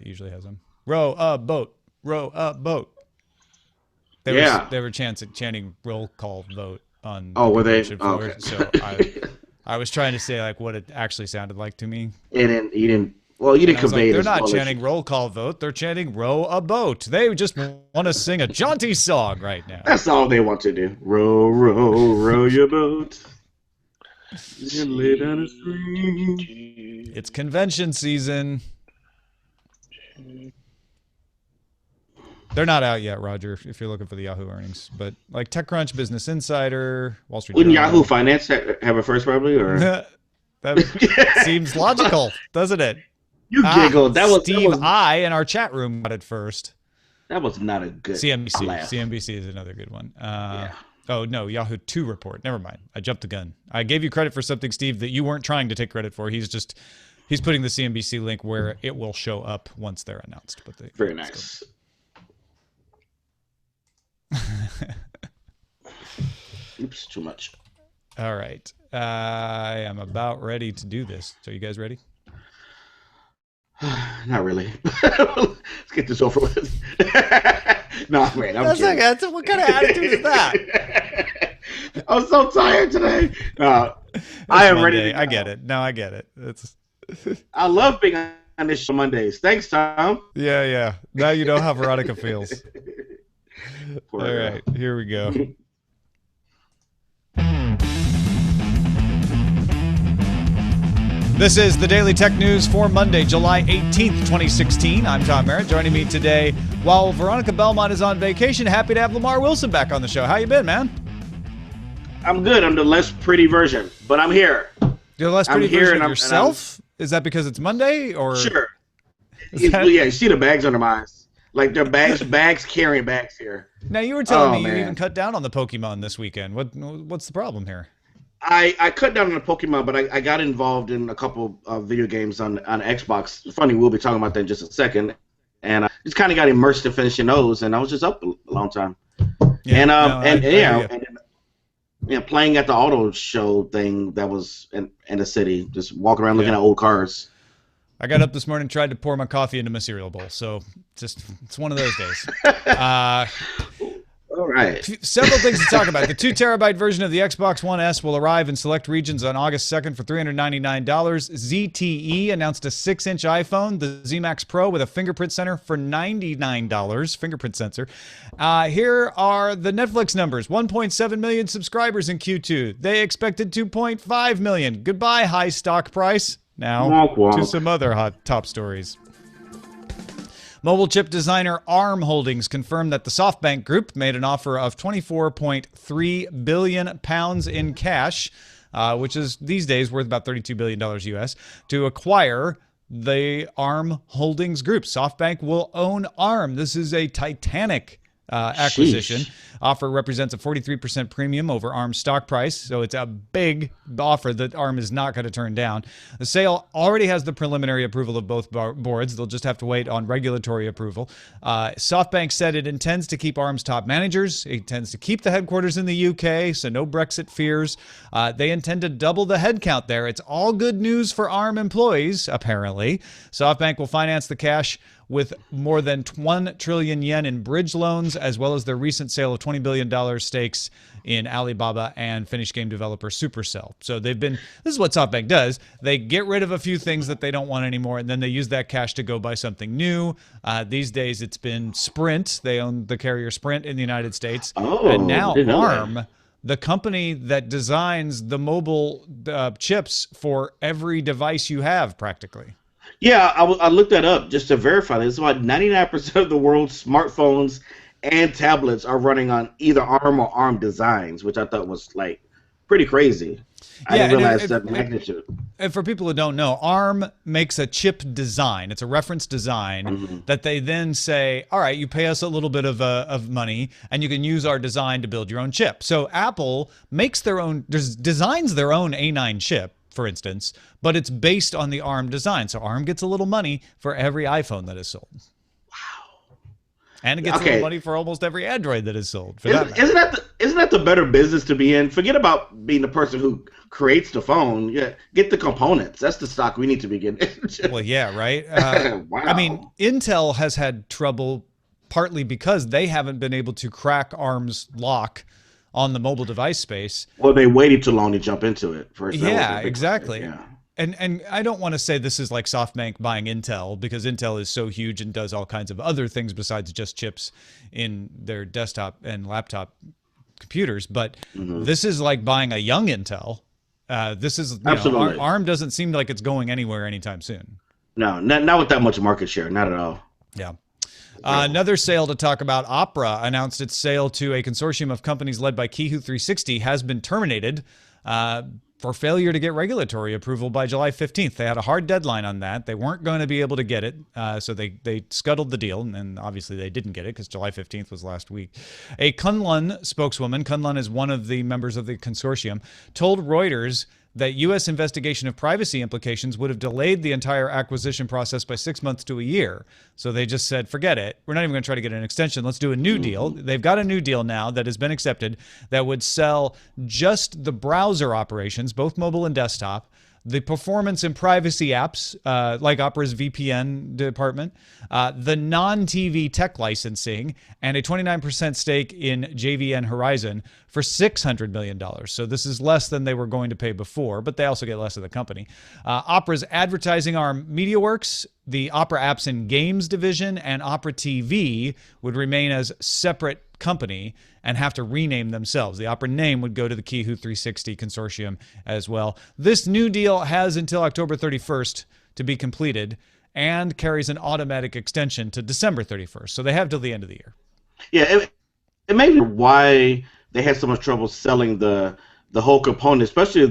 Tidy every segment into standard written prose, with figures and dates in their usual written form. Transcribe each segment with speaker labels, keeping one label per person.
Speaker 1: usually has them. Row a boat. Row a boat. They were chanting roll call vote on
Speaker 2: Oh,
Speaker 1: the
Speaker 2: were they?
Speaker 1: convention
Speaker 2: Oh,
Speaker 1: floor.
Speaker 2: okay.
Speaker 1: So I was trying to say like what it actually sounded like to me.
Speaker 2: And you didn't. Well, you
Speaker 1: And
Speaker 2: didn't
Speaker 1: I was like,
Speaker 2: convey it
Speaker 1: they're
Speaker 2: as
Speaker 1: not
Speaker 2: well as you.
Speaker 1: chanting roll call vote. They're chanting row a boat. They just want to sing a jaunty song right now.
Speaker 2: That's all they want to do. Row, row, row your boat. Lay down the stream.
Speaker 1: It's convention season. They're not out yet, Roger, if you're looking for the Yahoo earnings. But like TechCrunch, Business Insider, Wall Street
Speaker 2: Wouldn't Yahoo
Speaker 1: Journal.
Speaker 2: Finance have a first probably or?
Speaker 1: That seems logical, doesn't it?
Speaker 2: You giggled.
Speaker 1: Steve I in our chat room got it first.
Speaker 2: That was not a good
Speaker 1: CNBC.
Speaker 2: laugh.
Speaker 1: CNBC is another good one.
Speaker 2: Yeah.
Speaker 1: Oh, no, Yahoo 2 report. Never mind. I jumped the gun. I gave you credit for something, Steve, that you weren't trying to take credit for. He's putting the CNBC link where it will show up once they're announced. But
Speaker 2: Very nice. Oops, too much.
Speaker 1: All right. I am about ready to do this. So you guys ready?
Speaker 2: Not really. Let's get this over with. No, man, I'm kidding.
Speaker 1: What kind of attitude is that?
Speaker 2: I'm so tired today. No, I am ready to go.
Speaker 1: I get it. No, I get it.
Speaker 2: I love being on this show Mondays. Thanks, Tom.
Speaker 1: Yeah. Now you know how Veronica feels.
Speaker 2: All
Speaker 1: right, here we go. This is the Daily Tech News for Monday, July 18th, 2016. I'm Tom Merritt. Joining me today, while Veronica Belmont is on vacation, happy to have Lamarr Wilson back on the show. How you been, man?
Speaker 2: I'm good. I'm the less pretty version, but I'm here.
Speaker 1: You're the less pretty version of yourself? Is that because it's Monday, or
Speaker 2: sure? Yeah, you see the bags under my eyes. Like they're bags carrying bags here.
Speaker 1: Now you were telling me you even cut down on the Pokemon this weekend. What's the problem here?
Speaker 2: I cut down on the Pokemon, but I got involved in a couple of video games on Xbox. Funny, we'll be talking about that in just a second. And I just kind of got immersed in finishing those, and I was just up a long time. Yeah, and playing at the auto show thing that was in the city, just walking around looking at old cars.
Speaker 1: I got up this morning, tried to pour my coffee into my cereal bowl, so it's one of those days.
Speaker 2: All right.
Speaker 1: Several things to talk about. The 2 terabyte version of the Xbox One S will arrive in select regions on August 2nd for $399. ZTE announced a 6-inch iPhone, the Z Max Pro with a fingerprint sensor for $99. Fingerprint sensor. Here are the Netflix numbers. 1.7 million subscribers in Q2. They expected 2.5 million. Goodbye, high stock price. Now to some other hot top stories. Mobile chip designer ARM Holdings confirmed that the Softbank Group made an offer of £24.3 billion in cash, which is these days worth about $32 billion US, to acquire the ARM Holdings Group. Softbank will own ARM. This is a titanic acquisition.
Speaker 2: Sheesh.
Speaker 1: Offer represents a 43% premium over ARM's stock price, so it's a big offer that ARM is not going to turn down. The sale already has the preliminary approval of both boards. They'll just have to wait on regulatory approval. SoftBank said it intends to keep ARM's top managers. It intends to keep the headquarters in the UK, so no Brexit fears. They intend to double the headcount there. It's all good news for ARM employees, apparently. SoftBank will finance the cash with more than 1 trillion yen in bridge loans, as well as their recent sale of $20 billion stakes in Alibaba and Finnish game developer Supercell. So this is what SoftBank does. They get rid of a few things that they don't want anymore, and then they use that cash to go buy something new. These days it's been Sprint. They own the carrier Sprint in the United States. And now ARM, the company that designs the mobile chips for every device you have practically.
Speaker 2: Yeah, I looked that up just to verify this. About 99% of the world's smartphones and tablets are running on either ARM or ARM designs, which I thought was like pretty crazy. I didn't realize that magnitude.
Speaker 1: And for people who don't know, ARM makes a chip design. It's a reference design that they then say, all right, you pay us a little bit of money and you can use our design to build your own chip. So Apple makes designs their own A9 chip, for instance, but it's based on the ARM design. So ARM gets a little money for every iPhone that is sold.
Speaker 2: Wow.
Speaker 1: And it gets a little money for almost every Android that is sold.
Speaker 2: Isn't that the better business to be in? Forget about being the person who creates the phone. Yeah, get the components. That's the stock we need to be getting.
Speaker 1: Well, yeah, right.
Speaker 2: Wow.
Speaker 1: I mean, Intel has had trouble partly because they haven't been able to crack ARM's lock on the mobile device space.
Speaker 2: Well, they waited too long to jump into it first.
Speaker 1: Yeah, exactly.
Speaker 2: Yeah.
Speaker 1: And I don't want to say this is like SoftBank buying Intel, because Intel is so huge and does all kinds of other things besides just chips in their desktop and laptop computers. But this is like buying a young Intel. This is,
Speaker 2: Absolutely.
Speaker 1: ARM doesn't seem like it's going anywhere anytime soon.
Speaker 2: No, not with that much market share. Not at all.
Speaker 1: Yeah. Another sale to talk about. Opera announced its sale to a consortium of companies led by Kihu 360 has been terminated for failure to get regulatory approval by July 15th. They had a hard deadline on that. They weren't going to be able to get it, so they scuttled the deal, and obviously they didn't get it because July 15th was last week. A Kunlun spokeswoman, Kunlun is one of the members of the consortium, told Reuters that U.S. investigation of privacy implications would have delayed the entire acquisition process by 6 months to a year. So they just said, forget it. We're not even going to try to get an extension. Let's do a new deal. They've got a new deal now that has been accepted that would sell just the browser operations, both mobile and desktop, the performance and privacy apps, like Opera's VPN department, the non-TV tech licensing, and a 29% stake in JVN Horizon for $600 million. So this is less than they were going to pay before, but they also get less of the company. Opera's advertising arm MediaWorks, the Opera Apps and Games division, and Opera TV would remain as separate company and have to rename themselves. The Opera name would go to the Kihu 360 consortium as well. This new deal has until October 31st to be completed and carries an automatic extension to December 31st. So they have till the end of the year.
Speaker 2: Yeah, it may be why they had so much trouble selling the whole component, especially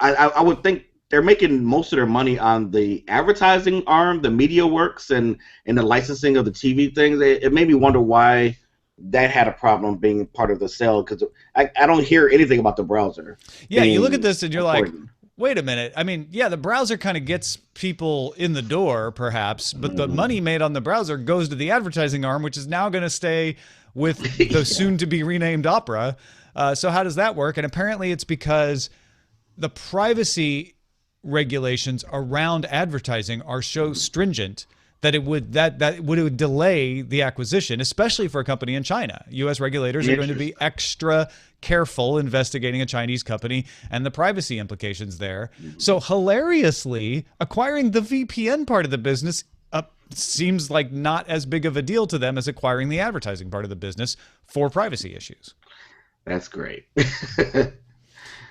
Speaker 2: I would think they're making most of their money on the advertising arm, the MediaWorks, and the licensing of the TV things. It made me wonder why that had a problem being part of the sale, because I don't hear anything about the browser.
Speaker 1: Yeah, you look at this and you're important. Like, wait a minute. I mean, yeah, the browser kind of gets people in the door, perhaps, but the money made on the browser goes to the advertising arm, which is now going to stay with the soon-to-be renamed Opera. So how does that work? And apparently it's because the privacy regulations around advertising are so stringent that it would delay the acquisition, especially for a company in China. U.S. regulators are going to be extra careful investigating a Chinese company and the privacy implications there. So hilariously, acquiring the VPN part of the business seems like not as big of a deal to them as acquiring the advertising part of the business for privacy issues.
Speaker 2: That's great.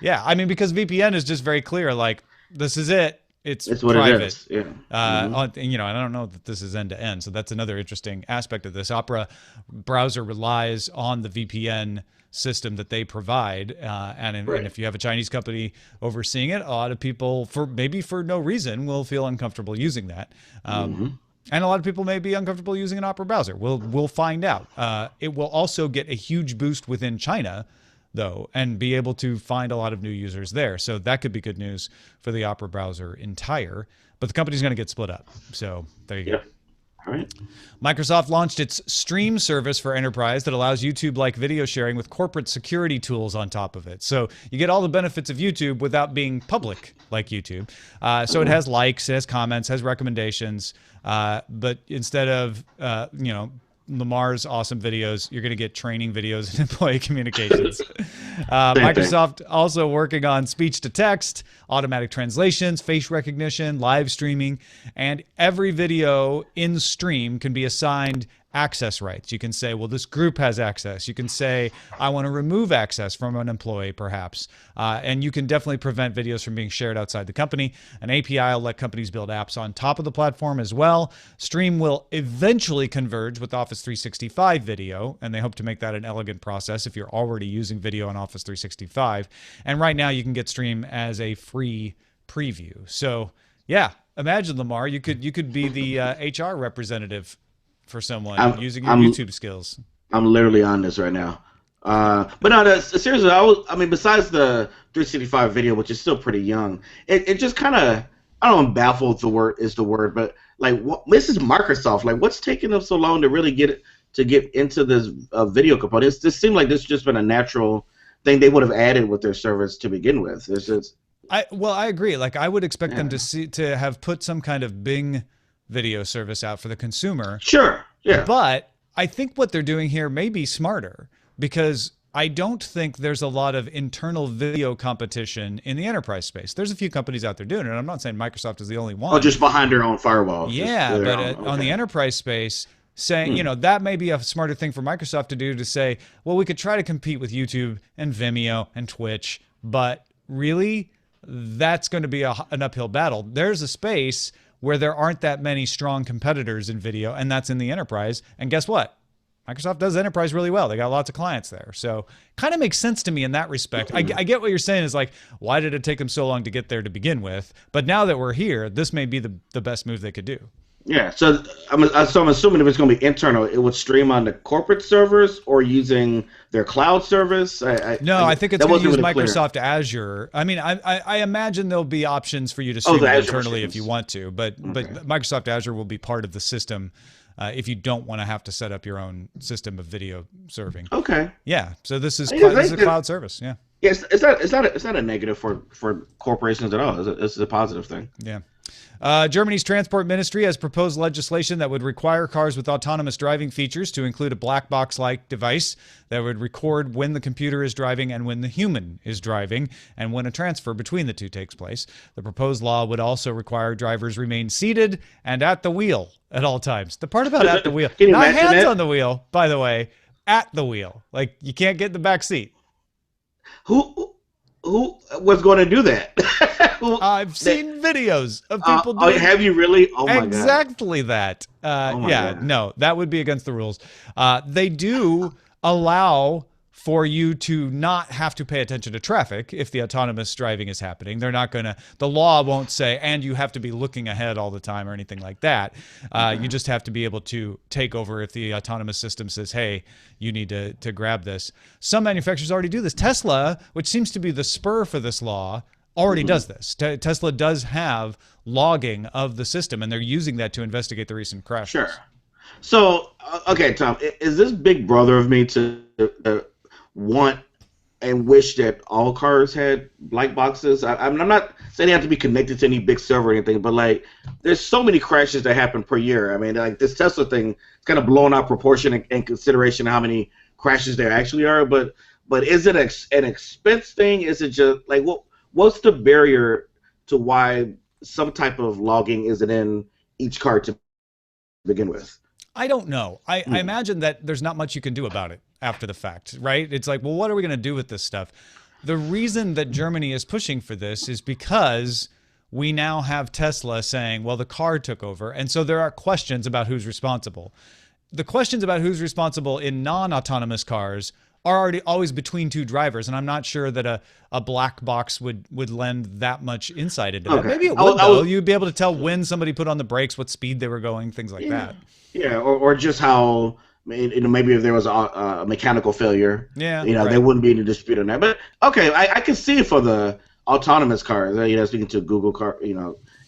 Speaker 1: Yeah, I mean, because VPN is just very clear, like, this is it. It's
Speaker 2: what
Speaker 1: private.
Speaker 2: It is. Yeah.
Speaker 1: And, and I don't know that this is end to end. So that's another interesting aspect of this. Opera browser relies on the VPN system that they provide. And if you have a Chinese company overseeing it, a lot of people, maybe for no reason, will feel uncomfortable using that. And a lot of people may be uncomfortable using an Opera browser. We'll find out. It will also get a huge boost within China, though, and be able to find a lot of new users there. So that could be good news for the Opera browser entire. But the company's going to get split up. So there you go.
Speaker 2: All right.
Speaker 1: Microsoft launched its Stream service for enterprise that allows YouTube-like video sharing with corporate security tools on top of it. So you get all the benefits of YouTube without being public like YouTube. So it has likes, it has comments, has recommendations. But instead of, Lamarr's awesome videos, you're going to get training videos and employee communications. Microsoft also working on speech to text, automatic translations, face recognition, live streaming, and every video in Stream can be assigned access rights. You can say, well, this group has access. You can say, I want to remove access from an employee, perhaps. And you can definitely prevent videos from being shared outside the company. An API will let companies build apps on top of the platform as well. Stream will eventually converge with Office 365 video, and they hope to make that an elegant process if you're already using video on Office 365. And right now you can get Stream as a free preview. So yeah, imagine, Lamarr, you could be the HR representative for someone using your YouTube skills. I'm
Speaker 2: literally on this right now. But no, seriously, besides the 365 video, which is still pretty young, it just kind of, I don't know, baffled is the word, but like, this is Microsoft. Like, what's taking them so long to really get to get into this video component. This seemed like this just been a natural thing they would have added with their service to begin with. It's just,
Speaker 1: I agree. Like I would expect them to have put some kind of Bing video service out for the consumer.
Speaker 2: Sure. Yeah.
Speaker 1: But I think what they're doing here may be smarter, because I don't think there's a lot of internal video competition in the enterprise space. There's a few companies out there doing it. I'm not saying Microsoft is the only one.
Speaker 2: Oh, just behind their own firewall.
Speaker 1: Yeah, but on the enterprise space, saying, you know, that may be a smarter thing for Microsoft to do, to say, well, we could try to compete with YouTube and Vimeo and Twitch, but really, that's going to be an uphill battle. There's a space where there aren't that many strong competitors in video, and that's in the enterprise. And guess what? Microsoft does enterprise really well. They got lots of clients there. So kind of makes sense to me in that respect. I get what you're saying is like, why did it take them so long to get there to begin with? But now that we're here, this may be the best move they could do.
Speaker 2: Yeah. So I'm assuming if it's going to be internal, it would stream on the corporate servers or using their cloud service.
Speaker 1: I think it's going to use Microsoft Azure. I mean, I imagine there'll be options for you to stream it internally if you want to, but Microsoft Azure will be part of the system. If you don't want to have to set up your own system of video serving.
Speaker 2: Okay.
Speaker 1: Yeah. So this is a cloud service. Yeah.
Speaker 2: Yes. It's not a negative for corporations at all. It's a positive thing.
Speaker 1: Yeah. Germany's transport ministry has proposed legislation that would require cars with autonomous driving features to include a black box-like device that would record when the computer is driving and when the human is driving, and when a transfer between the two takes place. The proposed law would also require drivers remain seated and at the wheel at all times. The part about at the wheel, not hands on the wheel, by the way, at the wheel. Like, you can't get in the back seat.
Speaker 2: Who was going to do that?
Speaker 1: I've seen videos of people doing.
Speaker 2: Have you really? Oh my god!
Speaker 1: Exactly that.
Speaker 2: God.
Speaker 1: No, that would be against the rules. They do allow for you to not have to pay attention to traffic if the autonomous driving is happening. They're not going to. The law won't say, and you have to be looking ahead all the time or anything like that. You just have to be able to take over if the autonomous system says, hey, you need to grab this. Some manufacturers already do this. Tesla, which seems to be the spur for this law, already does this. Tesla does have logging of the system, and they're using that to investigate the recent crashes.
Speaker 2: Sure. So, okay, Tom, is this big brother of me to want and wish that all cars had black boxes? I'm not saying they have to be connected to any big server or anything, but like, there's so many crashes that happen per year. I mean, like, this Tesla thing is kind of blown out proportion in consideration of how many crashes there actually are. But is it an expense thing? Is it just like what's the barrier to why some type of logging isn't in each car to begin with?
Speaker 1: I don't know. I imagine that there's not much you can do about it after the fact, right? It's like, well, what are we going to do with this stuff? The reason that Germany is pushing for this is because we now have Tesla saying, well, the car took over. And so there are questions about who's responsible. The questions about who's responsible in non-autonomous cars are always between two drivers, and I'm not sure that a black box would lend that much insight into that. Maybe it would, though. You'd be able to tell when somebody put on the brakes, what speed they were going, things like that.
Speaker 2: Yeah, or just how, maybe if there was a mechanical failure, there wouldn't be any dispute on that. But okay, I can see it for the autonomous cars. Speaking to Google car,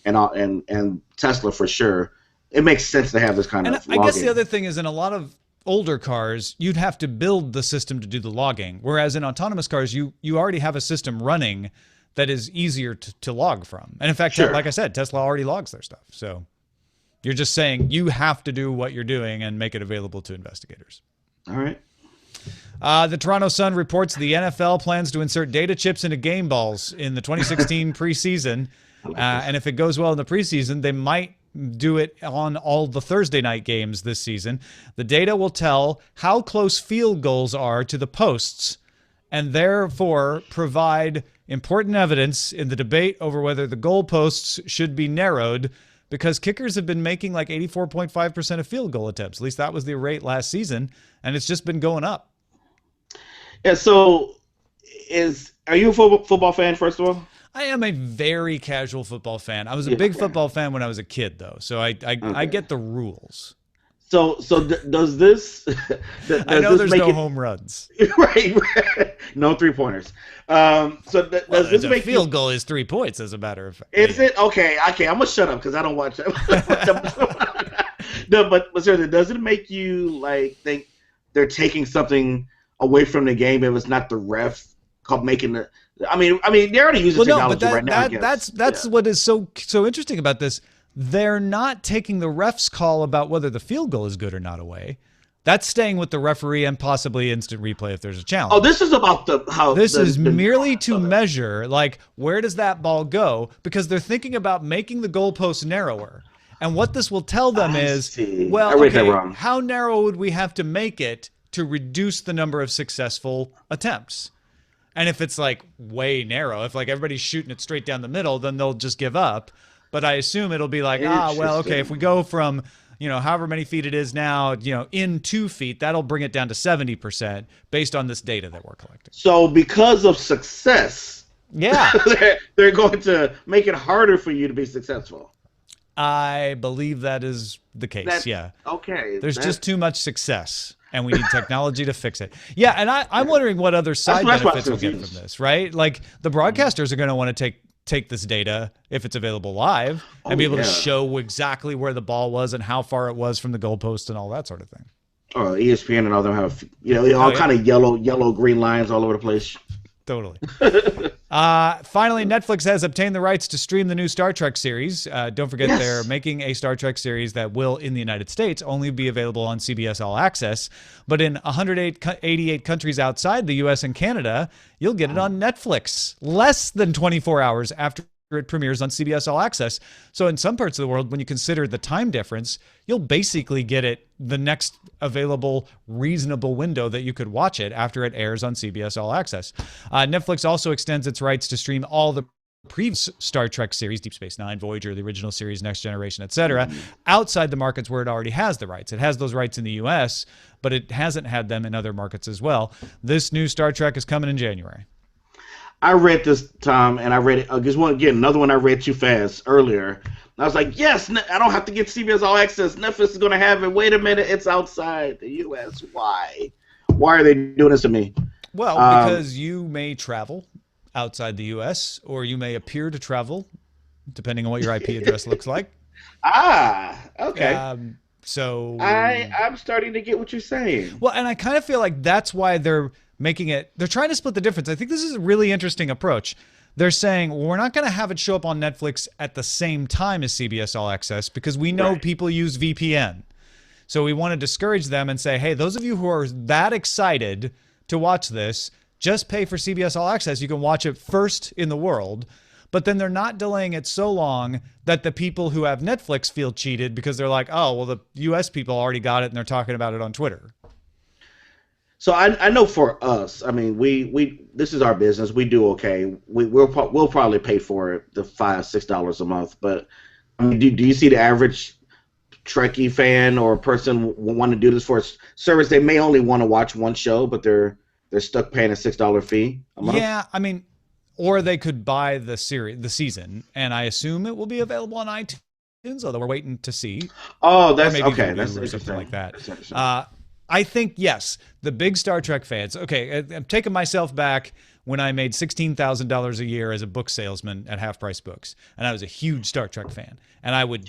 Speaker 2: and Tesla for sure. It makes sense to have this kind of logging.
Speaker 1: I guess the other thing is, in a lot of older cars, you'd have to build the system to do the logging, whereas in autonomous cars, you already have a system running that is easier to log from. And in fact, like I said, Tesla already logs their stuff. So you're just saying you have to do what you're doing and make it available to investigators.
Speaker 2: All right.
Speaker 1: The Toronto Sun reports the NFL plans to insert data chips into game balls in the 2016 preseason. And if it goes well in the preseason, they might do it on all the Thursday night games this season. The data will tell how close field goals are to the posts, and therefore provide important evidence in the debate over whether the goalposts should be narrowed, because kickers have been making like 84.5% of field goal attempts. At least that was the rate last season, and it's just been going up.
Speaker 2: Yeah, so are you a football fan, first of all?
Speaker 1: I am a very casual football fan. I was a big football fan when I was a kid, though, so I get the rules.
Speaker 2: So does this?
Speaker 1: I know there's no home runs.
Speaker 2: Right. No 3-pointers. Does this make
Speaker 1: field goal is 3 points, as a matter of fact.
Speaker 2: Is it? Okay. I'm gonna shut up because I don't watch it. No, but seriously, does it make you like think they're taking something away from the game if it's not the ref making the? I mean, they're already using
Speaker 1: Well, no, but
Speaker 2: technology right now. I guess
Speaker 1: that's what is so interesting about this. They're not taking the ref's call about whether the field goal is good or not away. That's staying with the referee and possibly instant replay if there's a challenge.
Speaker 2: Oh, this is about
Speaker 1: This is merely to measure, like, where does that ball go? Because they're thinking about making the goalposts narrower. And what this will tell them is, well,
Speaker 2: I read that
Speaker 1: okay,
Speaker 2: wrong.
Speaker 1: how narrow would we have to make it to reduce the number of successful attempts? And if it's like way narrow, if like everybody's shooting it straight down the middle, then they'll just give up. But I assume it'll be like, well, okay, if we go from, however many feet it is now, in 2 feet, that'll bring it down to 70% based on this data that we're collecting.
Speaker 2: So because of success,
Speaker 1: yeah,
Speaker 2: they're going to make it harder for you to be successful.
Speaker 1: I believe that is the case. Yeah.
Speaker 2: Okay.
Speaker 1: There's just too much success, and we need technology to fix it. Yeah, and I'm wondering what other side benefits we'll get from this, right? Like the broadcasters are going to want to take this data if it's available live and be able to show exactly where the ball was and how far it was from the goalpost and all that sort of thing.
Speaker 2: Oh, ESPN and all them have all kind of yellow, green lines all over the place.
Speaker 1: Totally. Finally, Netflix has obtained the rights to stream the new Star Trek series. Don't forget they're making a Star Trek series that will, in the United States, only be available on CBS All Access. But in 188 countries outside the U.S. and Canada, you'll get it on Netflix less than 24 hours after it premieres on CBS All Access. So in some parts of the world, when you consider the time difference, you'll basically get it the next available reasonable window that you could watch it after it airs on CBS All Access. Netflix also extends its rights to stream all the previous Star Trek series, Deep Space Nine, Voyager, the original series, Next Generation, etc., outside the markets where it already has the rights. It has those rights in the U.S., but it hasn't had them in other markets as well. This new Star Trek is coming in January.
Speaker 2: I read this, Tom, and I read it. Another one I read too fast earlier. I was like, yes, I don't have to get CBS All Access. Netflix is going to have it. Wait a minute, it's outside the U.S. Why? Why are they doing this to me?
Speaker 1: Well, because you may travel outside the U.S., or you may appear to travel, depending on what your IP address looks like.
Speaker 2: Okay.
Speaker 1: So
Speaker 2: I'm starting to get what you're saying.
Speaker 1: Well, and I kind of feel like that's why they're making it, they're trying to split the difference. I think this is a really interesting approach. They're saying, well, we're not going to have it show up on Netflix at the same time as CBS All Access because we know people use VPN. So we want to discourage them and say, hey, those of you who are that excited to watch this, just pay for CBS All Access. You can watch it first in the world. But then they're not delaying it so long that the people who have Netflix feel cheated because they're like, oh, well, the US people already got it and they're talking about it on Twitter.
Speaker 2: So I know for us, I mean, we this is our business. We do okay. We'll probably pay for it, the $5-6 a month. But I mean, do you see the average Trekkie fan or person want to do this for a service? They may only want to watch one show, but they're stuck paying a $6 fee a month.
Speaker 1: Yeah, I mean, or they could buy the season, and I assume it will be available on iTunes, although we're waiting to see.
Speaker 2: Oh, that's okay. That's
Speaker 1: something like that. I think, yes, the big Star Trek fans. Okay, I'm taking myself back when I made $16,000 a year as a book salesman at Half Price Books, and I was a huge Star Trek fan. And I would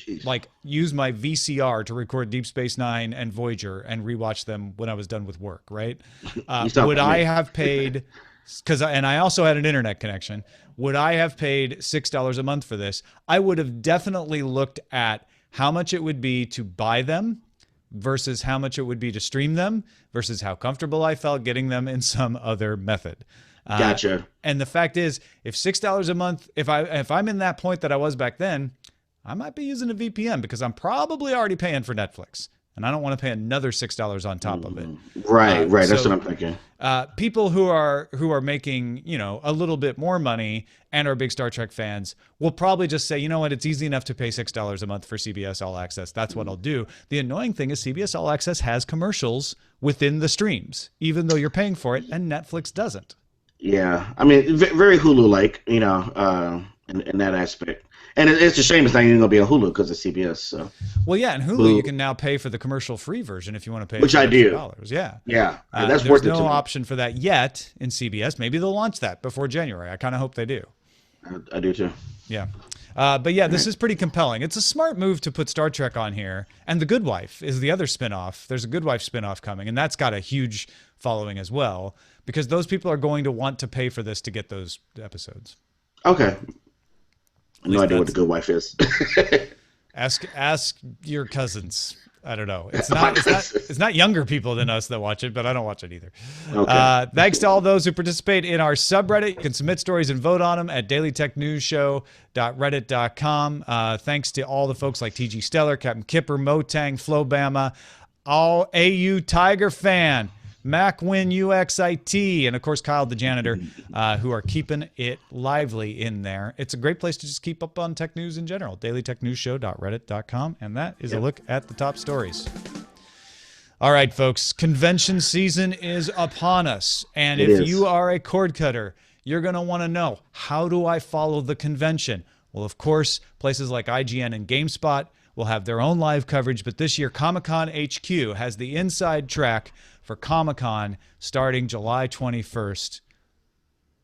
Speaker 1: use my VCR to record Deep Space Nine and Voyager and rewatch them when I was done with work. Right? Would I have paid? And I also had an internet connection. Would I have paid $6 a month for this? I would have definitely looked at how much it would be to buy them versus how much it would be to stream them versus how comfortable I felt getting them in some other method.
Speaker 2: Gotcha.
Speaker 1: And the fact is, if $6 a month, if I'm in that point that I was back then, I might be using a VPN because I'm probably already paying for Netflix. And I don't want to pay another $6 on top of it.
Speaker 2: Right. That's what I'm thinking.
Speaker 1: People who are making, a little bit more money and are big Star Trek fans will probably just say, you know what, it's easy enough to pay $6 a month for CBS All Access. That's what I'll do. The annoying thing is CBS All Access has commercials within the streams, even though you're paying for it, and Netflix doesn't.
Speaker 2: Yeah. I mean, very Hulu-like, in that aspect. And it's a shame it's not even going to be on Hulu because of CBS. So.
Speaker 1: Well, yeah, and Hulu you can now pay for the commercial-free version if you want to pay.
Speaker 2: Which I do.
Speaker 1: Yeah.
Speaker 2: Yeah, that's worth it.
Speaker 1: There's no option for that yet in CBS. Maybe they'll launch that before January. I kind of hope they do.
Speaker 2: I do too.
Speaker 1: Yeah. But yeah, this is pretty compelling. It's a smart move to put Star Trek on here. And The Good Wife is the other spinoff. There's a Good Wife spinoff coming, and that's got a huge following as well, because those people are going to want to pay for this to get those episodes.
Speaker 2: Okay. No idea what The Good Wife is.
Speaker 1: Ask your cousins. I don't know. It's not younger people than us that watch it, but I don't watch it either. Okay. Thanks to all those who participate in our subreddit. You can submit stories and vote on them at dailytechnewsshow.reddit.com. Thanks to all the folks like TG Stellar, Captain Kipper, Motang, Flobama, all AU Tiger Fan, MacWin UXIT, and of course Kyle the janitor, who are keeping it lively in there. It's a great place to just keep up on tech news in general. dailytechnewsshow.reddit.com, and that is a look at the top stories. All right, folks, convention season is upon us, and if you are a cord cutter, you're going to want to know, how do I follow the convention? Well, of course, places like IGN and GameSpot will have their own live coverage, but this year Comic-Con HQ has the inside track for Comic-Con starting July 21st.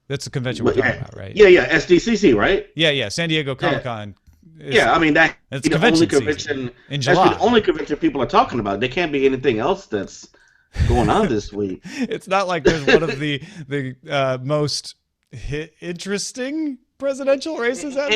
Speaker 1: That's the convention we're talking about, right?
Speaker 2: Yeah, SDCC, right?
Speaker 1: Yeah, San Diego Comic-Con.
Speaker 2: I mean, that's
Speaker 1: the only convention
Speaker 2: in July. That's the only convention people are talking about. There can't be anything else that's going on this week.
Speaker 1: It's not like there's one of the most interesting presidential races ever.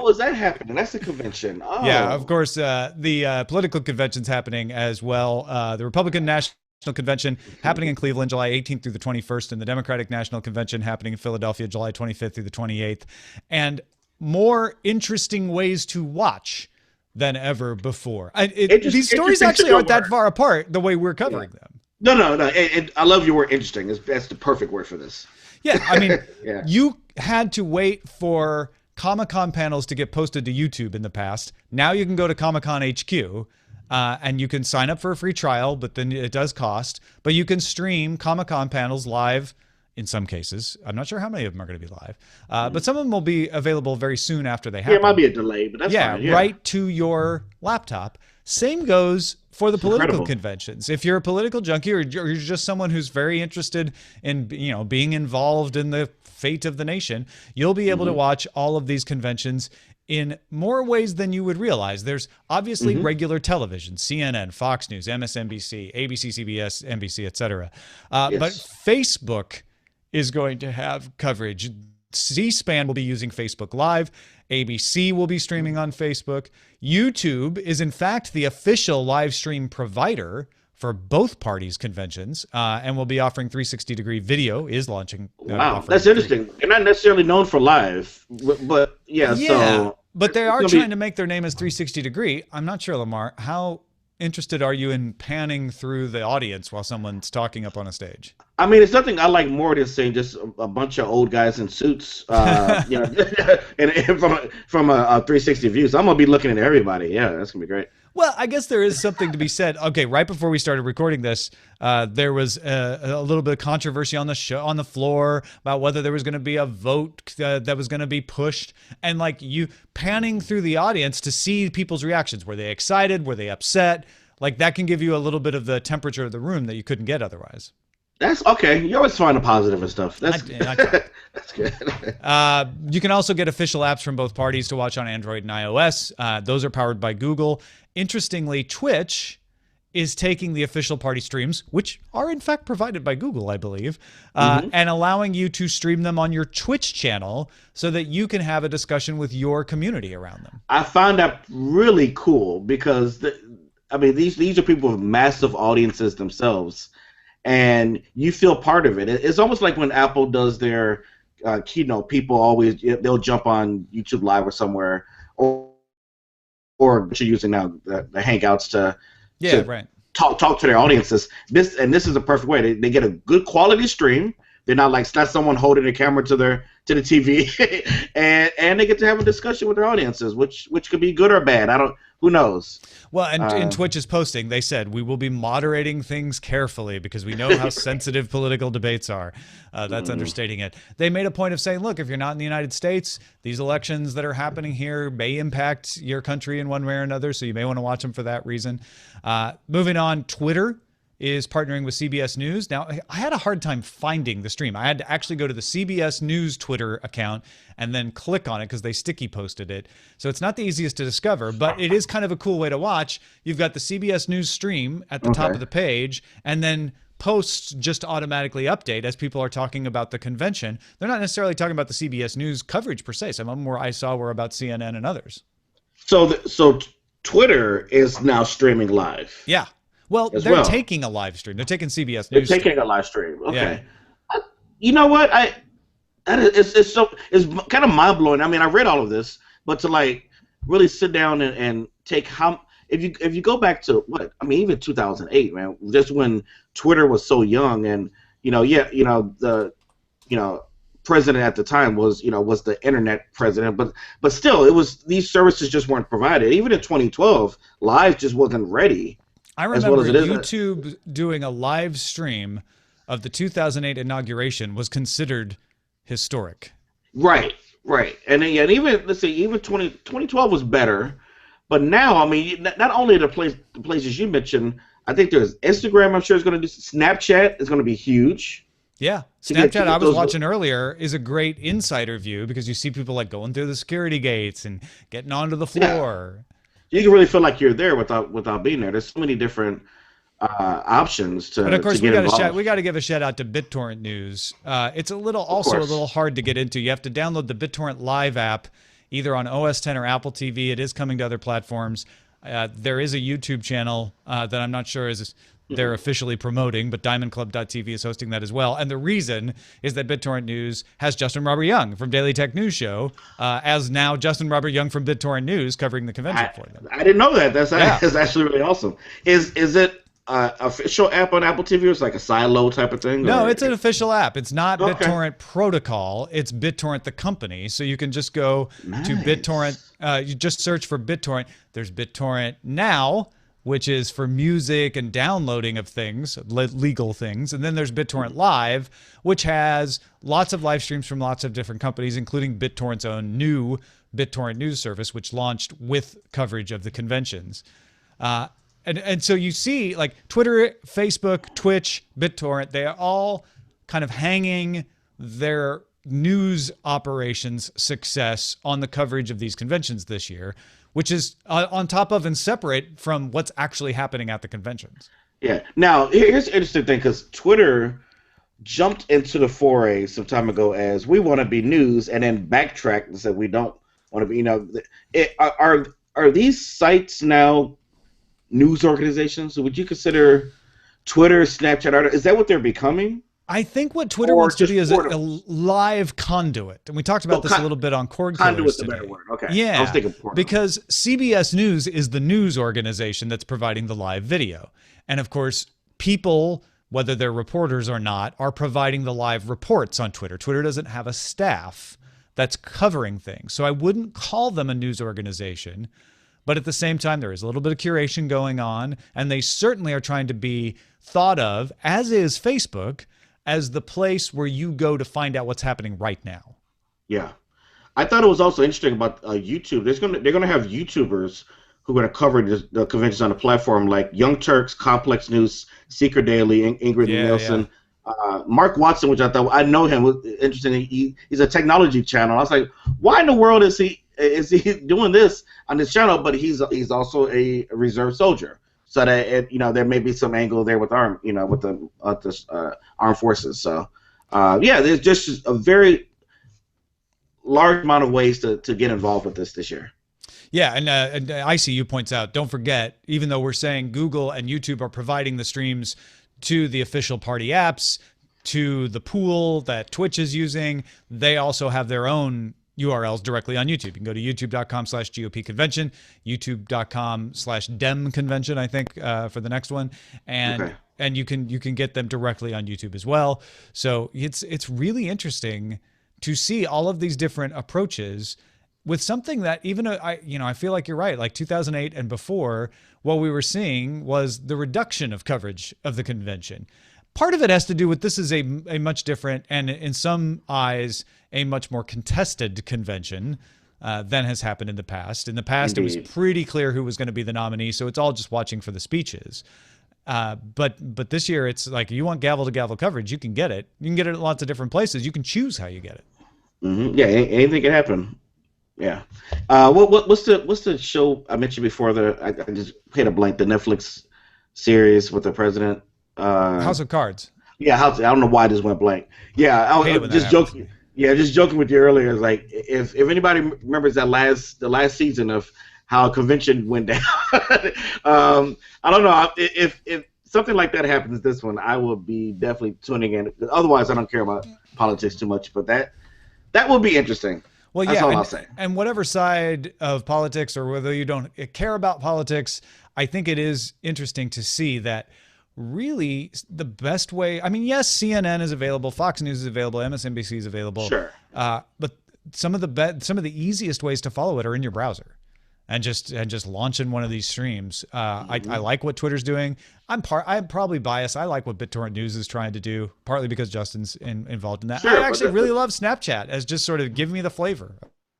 Speaker 2: Is that happening? That's the convention. Oh.
Speaker 1: Yeah, of course. The political convention's happening as well. The Republican National Convention happening in Cleveland, July 18th through the 21st, and the Democratic National Convention happening in Philadelphia, July 25th through the 28th. And more interesting ways to watch than ever before. These stories actually aren't that far apart the way we're covering them.
Speaker 2: No. I love your word interesting. That's the perfect word for this.
Speaker 1: Yeah, I mean, you had to wait for Comic-Con panels to get posted to YouTube in the past. Now you can go to Comic-Con HQ and you can sign up for a free trial, but then it does cost. But you can stream Comic-Con panels live in some cases. I'm not sure how many of them are going to be live, but some of them will be available very soon after they happen.
Speaker 2: Yeah, it might be a delay, but that's fine. Yeah,
Speaker 1: right to your laptop. Same goes for the political conventions. If you're a political junkie or you're just someone who's very interested in being involved in the fate of the nation, you'll be able to watch all of these conventions in more ways than you would realize. There's obviously regular television, CNN, Fox News, MSNBC, ABC, CBS, NBC, etc. But Facebook is going to have coverage. C-SPAN will be using Facebook Live. ABC will be streaming on Facebook. YouTube is, in fact, the official live stream provider for both parties' conventions, and will be offering 360-degree video, is launching.
Speaker 2: Wow, that's interesting. They're not necessarily known for live, but so...
Speaker 1: But they are trying to make their name as 360-degree. I'm not sure, Lamarr, how interested are you in panning through the audience while someone's talking up on a stage?
Speaker 2: I mean, it's nothing I like more than seeing just a bunch of old guys in suits, and from a 360 view. So I'm gonna be looking at everybody. Yeah, that's gonna be great.
Speaker 1: Well, I guess there is something to be said. Okay, right before we started recording this, there was a little bit of controversy on the show, on the floor, about whether there was going to be a vote that was going to be pushed, and like you panning through the audience to see people's reactions. Were they excited? Were they upset? Like that can give you a little bit of the temperature of the room that you couldn't get otherwise.
Speaker 2: That's okay. You always find a positive and stuff. That's that's good.
Speaker 1: You can also get official apps from both parties to watch on Android and iOS. Those are powered by Google. Interestingly, Twitch is taking the official party streams, which are in fact provided by Google, I believe, and allowing you to stream them on your Twitch channel so that you can have a discussion with your community around them.
Speaker 2: I found that really cool because these are people with massive audiences themselves. And you feel part of it. It's almost like when Apple does their keynote, people always, they'll jump on YouTube Live or somewhere, or you're using now the Hangouts to talk to their audiences. This is a perfect way. They get a good quality stream. They're not like, it's not someone holding the camera to the TV, and they get to have a discussion with their audiences, which could be good or bad. Who knows?
Speaker 1: Well, and in Twitch's posting, they said, we will be moderating things carefully because we know how sensitive political debates are. That's understating it. They made a point of saying, look, if you're not in the United States, these elections that are happening here may impact your country in one way or another, so you may want to watch them for that reason. Moving on, Twitter is partnering with CBS News. Now, I had a hard time finding the stream. I had to actually go to the CBS News Twitter account and then click on it because they sticky posted it. So it's not the easiest to discover, but it is kind of a cool way to watch. You've got the CBS News stream at the top of the page, and then posts just automatically update as people are talking about the convention. They're not necessarily talking about the CBS News coverage per se. Some of them I saw were about CNN and others.
Speaker 2: So Twitter is now streaming live.
Speaker 1: Yeah. Well, they're taking a live stream. They're taking CBS News.
Speaker 2: They're taking a live stream. Okay. Yeah. You know what? It's kind of mind blowing. I mean, I read all of this, but to like really sit down and take if you go back to even 2008, man, just when Twitter was so young, and the president at the time was the internet president, but still, these services just weren't provided. Even in 2012, live just wasn't ready.
Speaker 1: I remember YouTube doing a live stream of the 2008 inauguration was considered historic. Right.
Speaker 2: And even, let's say, even 2012 was better, but now, I mean, not only the places you mentioned, I think there's Instagram, I'm sure is going to do, Snapchat is going to be huge.
Speaker 1: Yeah. Snapchat, I was watching earlier, is a great insider view because you see people like going through the security gates and getting onto the floor.
Speaker 2: Yeah. You can really feel like you're there without being there. There's so many different options to.
Speaker 1: But of course,
Speaker 2: we
Speaker 1: got to give a shout out to BitTorrent News. It's a little hard to get into. You have to download the BitTorrent Live app, either on OS X or Apple TV. It is coming to other platforms. There is a YouTube channel that I'm not sure they're officially promoting, but DiamondClub.tv is hosting that as well. And the reason is that BitTorrent News has Justin Robert Young from Daily Tech News Show, as now Justin Robert Young from BitTorrent News covering the convention for them.
Speaker 2: I didn't know that. That's actually really awesome. Is it official app on Apple TV, or it's like a silo type of thing?
Speaker 1: No, it's an official app. It's not BitTorrent Protocol. It's BitTorrent the company. So you can just go to BitTorrent. You just search for BitTorrent. There's BitTorrent Now, which is for music and downloading of things, legal things. And then there's BitTorrent Live, which has lots of live streams from lots of different companies, including BitTorrent's own new BitTorrent News service, which launched with coverage of the conventions. And so you see, like, Twitter, Facebook, Twitch, BitTorrent, they are all kind of hanging their news operations success on the coverage of these conventions this year, which is on top of and separate from what's actually happening at the conventions.
Speaker 2: Yeah. Now, here's an interesting thing, because Twitter jumped into the foray some time ago as we want to be news, and then backtracked and said we don't want to be. Are these sites now news organizations? So would you consider Twitter, Snapchat, is that what they're becoming?
Speaker 1: I think what Twitter wants to be is a live conduit. And we talked about this a little bit on Cord Killers today. Better word. Okay. Yeah, I was thinking because CBS News is the news organization that's providing the live video. And of course, people, whether they're reporters or not, are providing the live reports on Twitter. Twitter doesn't have a staff that's covering things. So I wouldn't call them a news organization. But at the same time, there is a little bit of curation going on. And they certainly are trying to be thought of, as is Facebook, as the place where you go to find out what's happening right now.
Speaker 2: Yeah. I thought it was also interesting about YouTube. They're gonna have YouTubers who are going to cover the conventions on the platform, like Young Turks, Complex News, Seeker Daily, Ingrid Nielsen. Yeah. Mark Watson, which I know him, was interesting. He's a technology channel. I was like, why in the world is he doing this on this channel? But he's also a reserve soldier. So that there may be some angle there with the armed forces. So there's just a very large amount of ways to get involved with this year.
Speaker 1: Yeah, and ICU points out, don't forget, even though we're saying Google and YouTube are providing the streams to the official party apps, to the pool that Twitch is using, they also have their own URLs directly on YouTube. You can go to youtube.com/GOP convention, youtube.com/Dem convention, I think, for the next one. And you can get them directly on YouTube as well. So it's really interesting to see all of these different approaches with something that even I feel like you're right. Like 2008 and before, what we were seeing was the reduction of coverage of the convention. Part of it has to do with this is a much different and in some eyes a much more contested convention than has happened in the past. In the past, Indeed. It was pretty clear who was going to be the nominee, so it's all just watching for the speeches. But this year it's like, you want gavel to gavel coverage, you can get it. You can get it at lots of different places. You can choose how you get it.
Speaker 2: Yeah, anything can happen. Yeah. What's the show I mentioned before? I just hit a blank. The Netflix series with the president.
Speaker 1: House of Cards.
Speaker 2: Yeah, I don't know why this went blank. Yeah, I was just joking. Yeah, just joking with you earlier. It's like, if anybody remembers the last season of how a convention went down. I don't know if something like that happens this one, I will be definitely tuning in. Otherwise, I don't care about politics too much. But that will be interesting.
Speaker 1: Well,
Speaker 2: That's
Speaker 1: yeah,
Speaker 2: all I'll say.
Speaker 1: And whatever side of politics, or whether you don't care about politics, I think it is interesting to see that really the best way. I mean, yes, CNN is available, Fox News is available, MSNBC is available.
Speaker 2: Sure.
Speaker 1: But some of the easiest ways to follow it are in your browser, and just launching one of these streams. I like what Twitter's doing. I'm probably biased. I like what BitTorrent News is trying to do, partly because Justin's involved in that.
Speaker 2: Sure,
Speaker 1: I actually really love Snapchat as just sort of giving me the flavor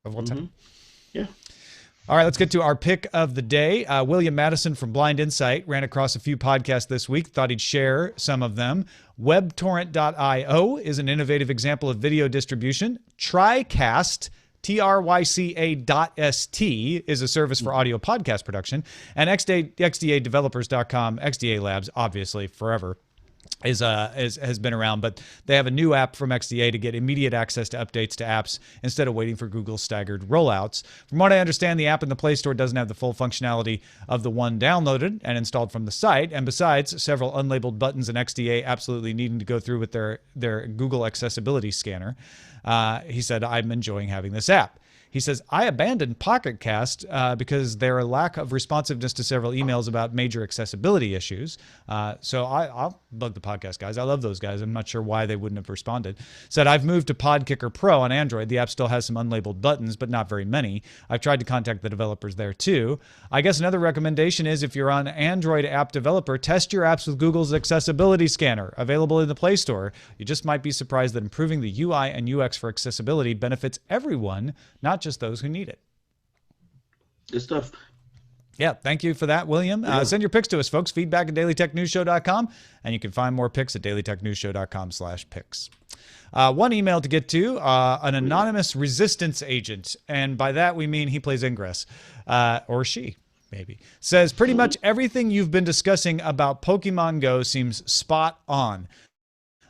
Speaker 1: of what's happening.
Speaker 2: Yeah.
Speaker 1: All right, let's get to our pick of the day. William Madison from Blind Insight ran across a few podcasts this week. Thought he'd share some of them. WebTorrent.io is an innovative example of video distribution. TriCast, TRYCA.st, is a service for audio podcast production. And XDAdevelopers.com, XDA Labs, obviously forever, has been around, but they have a new app from XDA to get immediate access to updates to apps instead of waiting for Google's staggered rollouts. From what I understand, the app in the Play Store doesn't have the full functionality of the one downloaded and installed from the site, and besides, several unlabeled buttons in XDA absolutely needing to go through with their Google accessibility scanner. He said, "I'm enjoying having this app." He says, "I abandoned Pocket Cast because their lack of responsiveness to several emails about major accessibility issues. So I'll bug the podcast guys. I love those guys. I'm not sure why they wouldn't have responded." Said, "I've moved to Podkicker Pro on Android. The app still has some unlabeled buttons, but not very many. I've tried to contact the developers there too. I guess another recommendation is if you're on Android app developer, test your apps with Google's accessibility scanner, available in the Play Store. You just might be surprised that improving the UI and UX for accessibility benefits everyone, not just those who need it."
Speaker 2: Good stuff.
Speaker 1: Yeah, thank you for that, William. Send your picks to us, folks. Feedback at dailytechnewsshow.com, and you can find more picks at dailytechnewsshow.com/picks. One email to get to, an anonymous resistance agent, and by that we mean he plays Ingress, or she. Maybe. Says, "Pretty much everything you've been discussing about Pokemon Go seems spot on.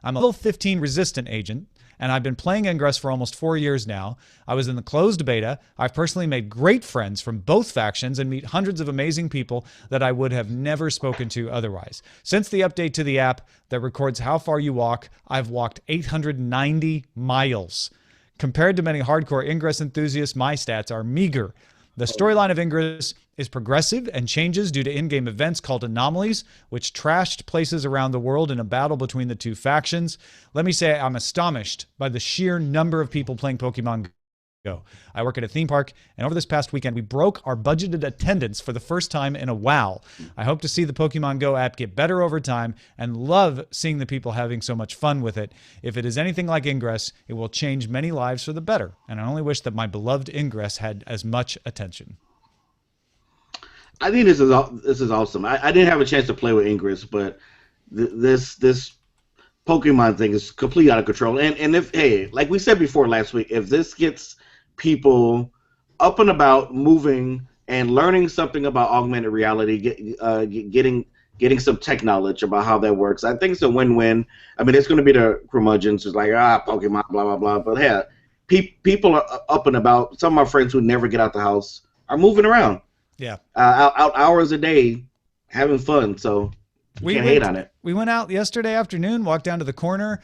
Speaker 1: I'm a level 15 resistant agent, and I've been playing Ingress for almost 4 years now. I was in the closed beta. I've personally made great friends from both factions and meet hundreds of amazing people that I would have never spoken to otherwise. Since the update to the app that records how far you walk, I've walked 890 miles. Compared to many hardcore Ingress enthusiasts, my stats are meager. The storyline of Ingress is progressive and changes due to in-game events called anomalies, which trashed places around the world in a battle between the two factions. Let me say I'm astonished by the sheer number of people playing Pokemon Go. I work at a theme park, and over this past weekend, we broke our budgeted attendance for the first time in a while. I hope to see the Pokemon Go app get better over time and love seeing the people having so much fun with it. If it is anything like Ingress, it will change many lives for the better, and I only wish that my beloved Ingress had as much attention."
Speaker 2: I think this is awesome. I didn't have a chance to play with Ingress, but this Pokemon thing is completely out of control. And if, hey, like we said before last week, if this gets people up and about, moving and learning something about augmented reality, getting some tech knowledge about how that works, I think it's a win-win. I mean, it's going to be the curmudgeons, it's like, Pokemon, blah blah blah. But yeah, people are up and about. Some of my friends who never get out the house are moving around.
Speaker 1: Yeah,
Speaker 2: out hours a day, having fun. So you can't hate on it.
Speaker 1: We went out yesterday afternoon, walked down to the corner.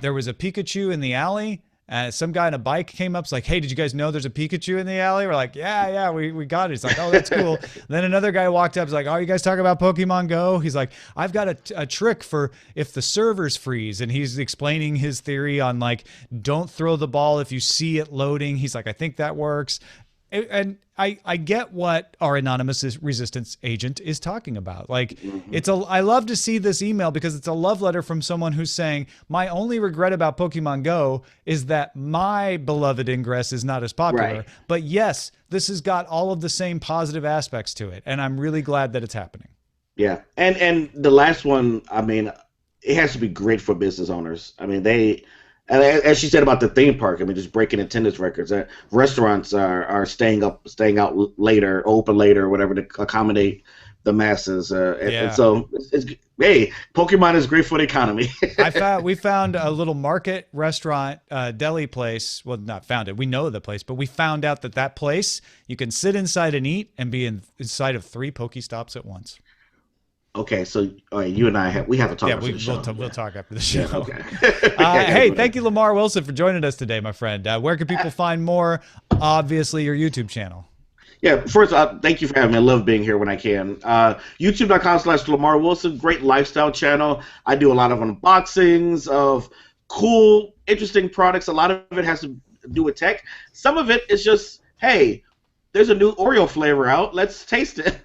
Speaker 1: There was a Pikachu in the alley. Some guy on a bike came up, was like, "Hey, did you guys know there's a Pikachu in the alley?" We're like, yeah, we got it. He's like, "Oh, that's cool." Then another guy walked up, was like, "Oh, you guys talk about Pokemon Go?" He's like, "I've got a trick for if the servers freeze," and he's explaining his theory on like, don't throw the ball if you see it loading. He's like, "I think that works." And I get what our anonymous resistance agent is talking about. Like, I love to see this email because it's a love letter from someone who's saying, my only regret about Pokemon Go is that my beloved Ingress is not as popular.
Speaker 2: Right.
Speaker 1: But yes, this has got all of the same positive aspects to it. And I'm really glad that it's happening.
Speaker 2: Yeah, and the last one, I mean, it has to be great for business owners. I mean, and as she said about the theme park, I mean, just breaking attendance records. Restaurants are staying out later, open later, or whatever, to accommodate the masses. And
Speaker 1: Yeah.
Speaker 2: so, hey, Pokemon is great for the economy.
Speaker 1: We found a little market restaurant, deli place. Well, not found it. We know the place, but we found out that place you can sit inside and eat and be inside of 3 Pokestops at once.
Speaker 2: Okay, so all right, you and we have to talk
Speaker 1: Yeah,
Speaker 2: after the show.
Speaker 1: we'll talk after the show.
Speaker 2: Yeah, okay.
Speaker 1: Hey, thank you, Lamarr Wilson, for joining us today, my friend. Where can people find more? Obviously, your YouTube channel.
Speaker 2: Yeah, first, thank you for having me. I love being here when I can. YouTube.com/Lamarr Wilson, great lifestyle channel. I do a lot of unboxings of cool, interesting products. A lot of it has to do with tech. Some of it is just, hey, there's a new Oreo flavor out. Let's taste it.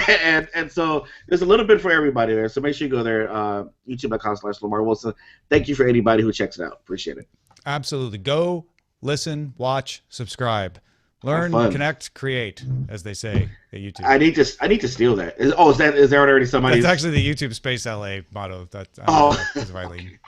Speaker 2: and so there's a little bit for everybody there. So make sure you go there, YouTube.com/Lamarr Wilson. Thank you for anybody who checks it out. Appreciate it.
Speaker 1: Absolutely. Go, listen, watch, subscribe. Learn, connect, create, as they say at YouTube.
Speaker 2: I need to steal that. Is there already somebody?
Speaker 1: That's actually the YouTube Space LA motto. That's because of Eileen.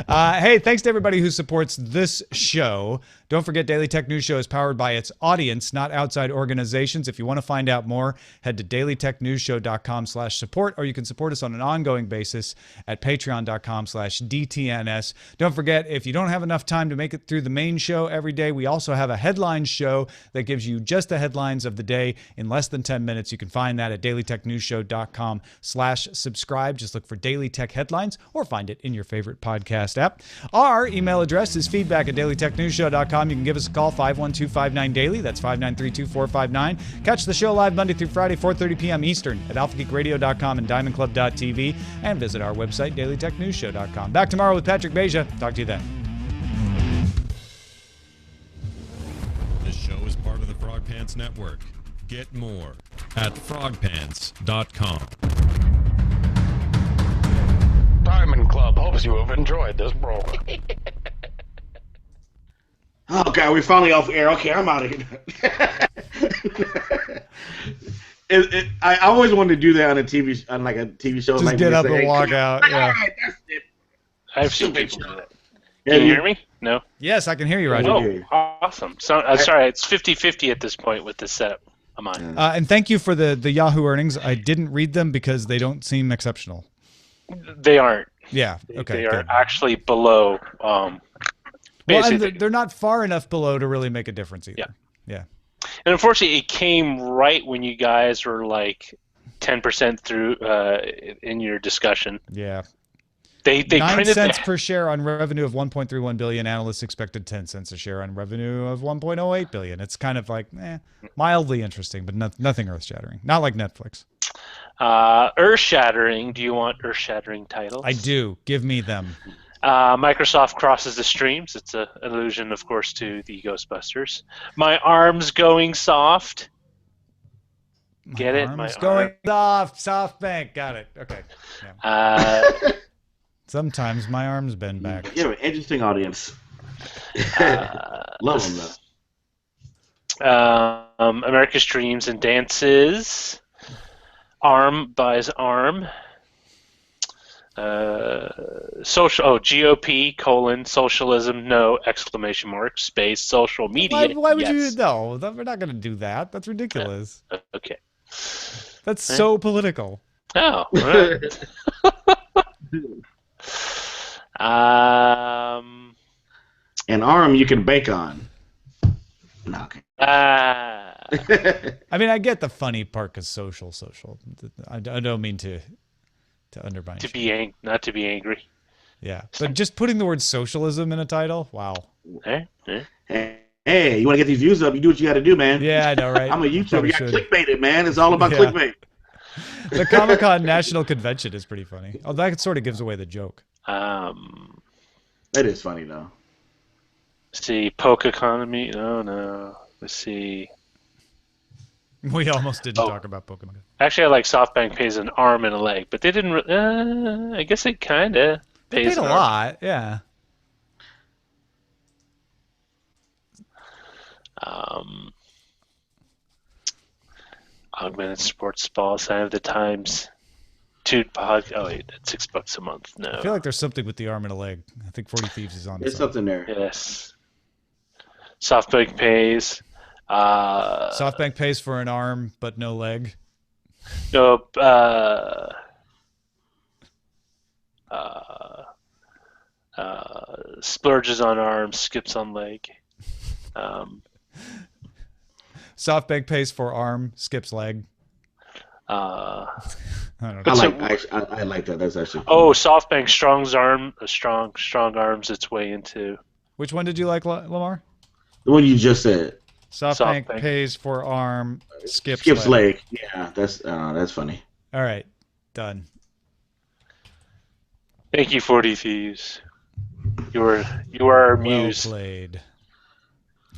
Speaker 1: Hey, thanks to everybody who supports this show. Don't forget, Daily Tech News Show is powered by its audience, not outside organizations. If you want to find out more, head to dailytechnewsshow.com/support, or you can support us on an ongoing basis at patreon.com/DTNS. Don't forget, if you don't have enough time to make it through the main show every day, we also have a headline show that gives you just the headlines of the day in less than 10 minutes. You can find that at dailytechnewsshow.com/subscribe. Just look for Daily Tech Headlines or find it in your favorite podcast app. Our email address is feedback@dailytechnewsshow.com. You can give us a call, 51259-DAILY. That's 593-2459. Catch the show live Monday through Friday, 4:30 p.m. Eastern at alphageekradio.com and diamondclub.tv. And visit our website, dailytechnewsshow.com. Back tomorrow with Patrick Beja. Talk to you then.
Speaker 3: This show is part of the Frog Pants Network. Get more at frogpants.com.
Speaker 4: Diamond Club hopes you have enjoyed this program.
Speaker 2: Oh God, we're finally off air. Okay, I'm out of here. I always wanted to do that on a TV show.
Speaker 1: Just
Speaker 2: like
Speaker 1: get up and walk out. Yeah.
Speaker 2: All right, that's it.
Speaker 4: I've seen people do that. Can you hear me? No?
Speaker 1: Yes, I can hear you, Roger.
Speaker 4: Oh, awesome. So, sorry, it's 50-50 at this point with this setup I'm on.
Speaker 1: And thank you for the Yahoo earnings. I didn't read them because they don't seem exceptional.
Speaker 4: They aren't.
Speaker 1: Yeah. Okay.
Speaker 4: They are actually below.
Speaker 1: Well, and they're not far enough below to really make a difference either.
Speaker 4: Yeah.
Speaker 1: Yeah.
Speaker 4: And unfortunately, it came right when you guys were like 10% through in your discussion.
Speaker 1: Yeah.
Speaker 4: They
Speaker 1: 9
Speaker 4: printed
Speaker 1: cents per share on revenue of 1.31 billion. Analysts expected 10 cents a share on revenue of 1.08 billion. It's kind of like mildly interesting, but nothing earth-shattering. Not like Netflix.
Speaker 4: Earth-shattering. Do you want earth-shattering titles?
Speaker 1: I do. Give me them.
Speaker 4: Microsoft crosses the streams. It's an allusion, of course, to the Ghostbusters. My arm's going soft. Get it?
Speaker 1: My arm's going soft. Softbank. Got it. Okay. Yeah. Sometimes my arms bend back.
Speaker 2: You have an interesting audience. Love them
Speaker 4: though. America's Dreams and Dances. ARM buys ARM. GOP : socialism, no, exclamation mark, space, social media.
Speaker 1: Why would
Speaker 4: yes.
Speaker 1: you? No, we're not going to do that. That's ridiculous.
Speaker 4: Okay.
Speaker 1: That's so political.
Speaker 4: Oh. All right.
Speaker 2: An arm you can bake on. No, okay.
Speaker 1: I mean, I get the funny part because social. I don't mean to undermine.
Speaker 4: Not to be angry.
Speaker 1: Yeah, but just putting the word socialism in a title, wow.
Speaker 2: Hey, you want to get these views up? You do what you got to do, man.
Speaker 1: Yeah, I know, right?
Speaker 2: I'm a YouTuber. You got clickbaited, man. It's all about clickbait.
Speaker 1: The Comic-Con National Convention is pretty funny. Oh, that sort of gives away the joke.
Speaker 2: It is funny though.
Speaker 4: See, poke economy. No. Let's see.
Speaker 1: We almost didn't talk about Pokemon.
Speaker 4: Actually, I like Softbank pays an arm and a leg, but they didn't. I guess it kind of pays
Speaker 1: a lot. Yeah.
Speaker 4: Augmented sports ball, sign of the times. Oh wait, that's $6 a month. No.
Speaker 1: I feel like there's something with the arm and a leg. I think 40 Thieves is on.
Speaker 2: There's something there.
Speaker 4: Yes. Softbank Pays.
Speaker 1: Softbank pays for an arm but no leg.
Speaker 4: No. Splurges on arm, skips on leg.
Speaker 1: Softbank pays for arm, skips leg.
Speaker 4: Uh,
Speaker 1: I don't know.
Speaker 2: I like that. That's actually
Speaker 4: oh, Softbank strong arms its way into.
Speaker 1: Which one did you like, Lamar?
Speaker 2: the one you just said.
Speaker 1: Softbank
Speaker 4: Softbank.
Speaker 1: pays for arm, skips
Speaker 2: leg. Yeah, that's funny.
Speaker 1: All right, done.
Speaker 4: Thank you, 40 Thieves. You are our muse.
Speaker 1: Well played.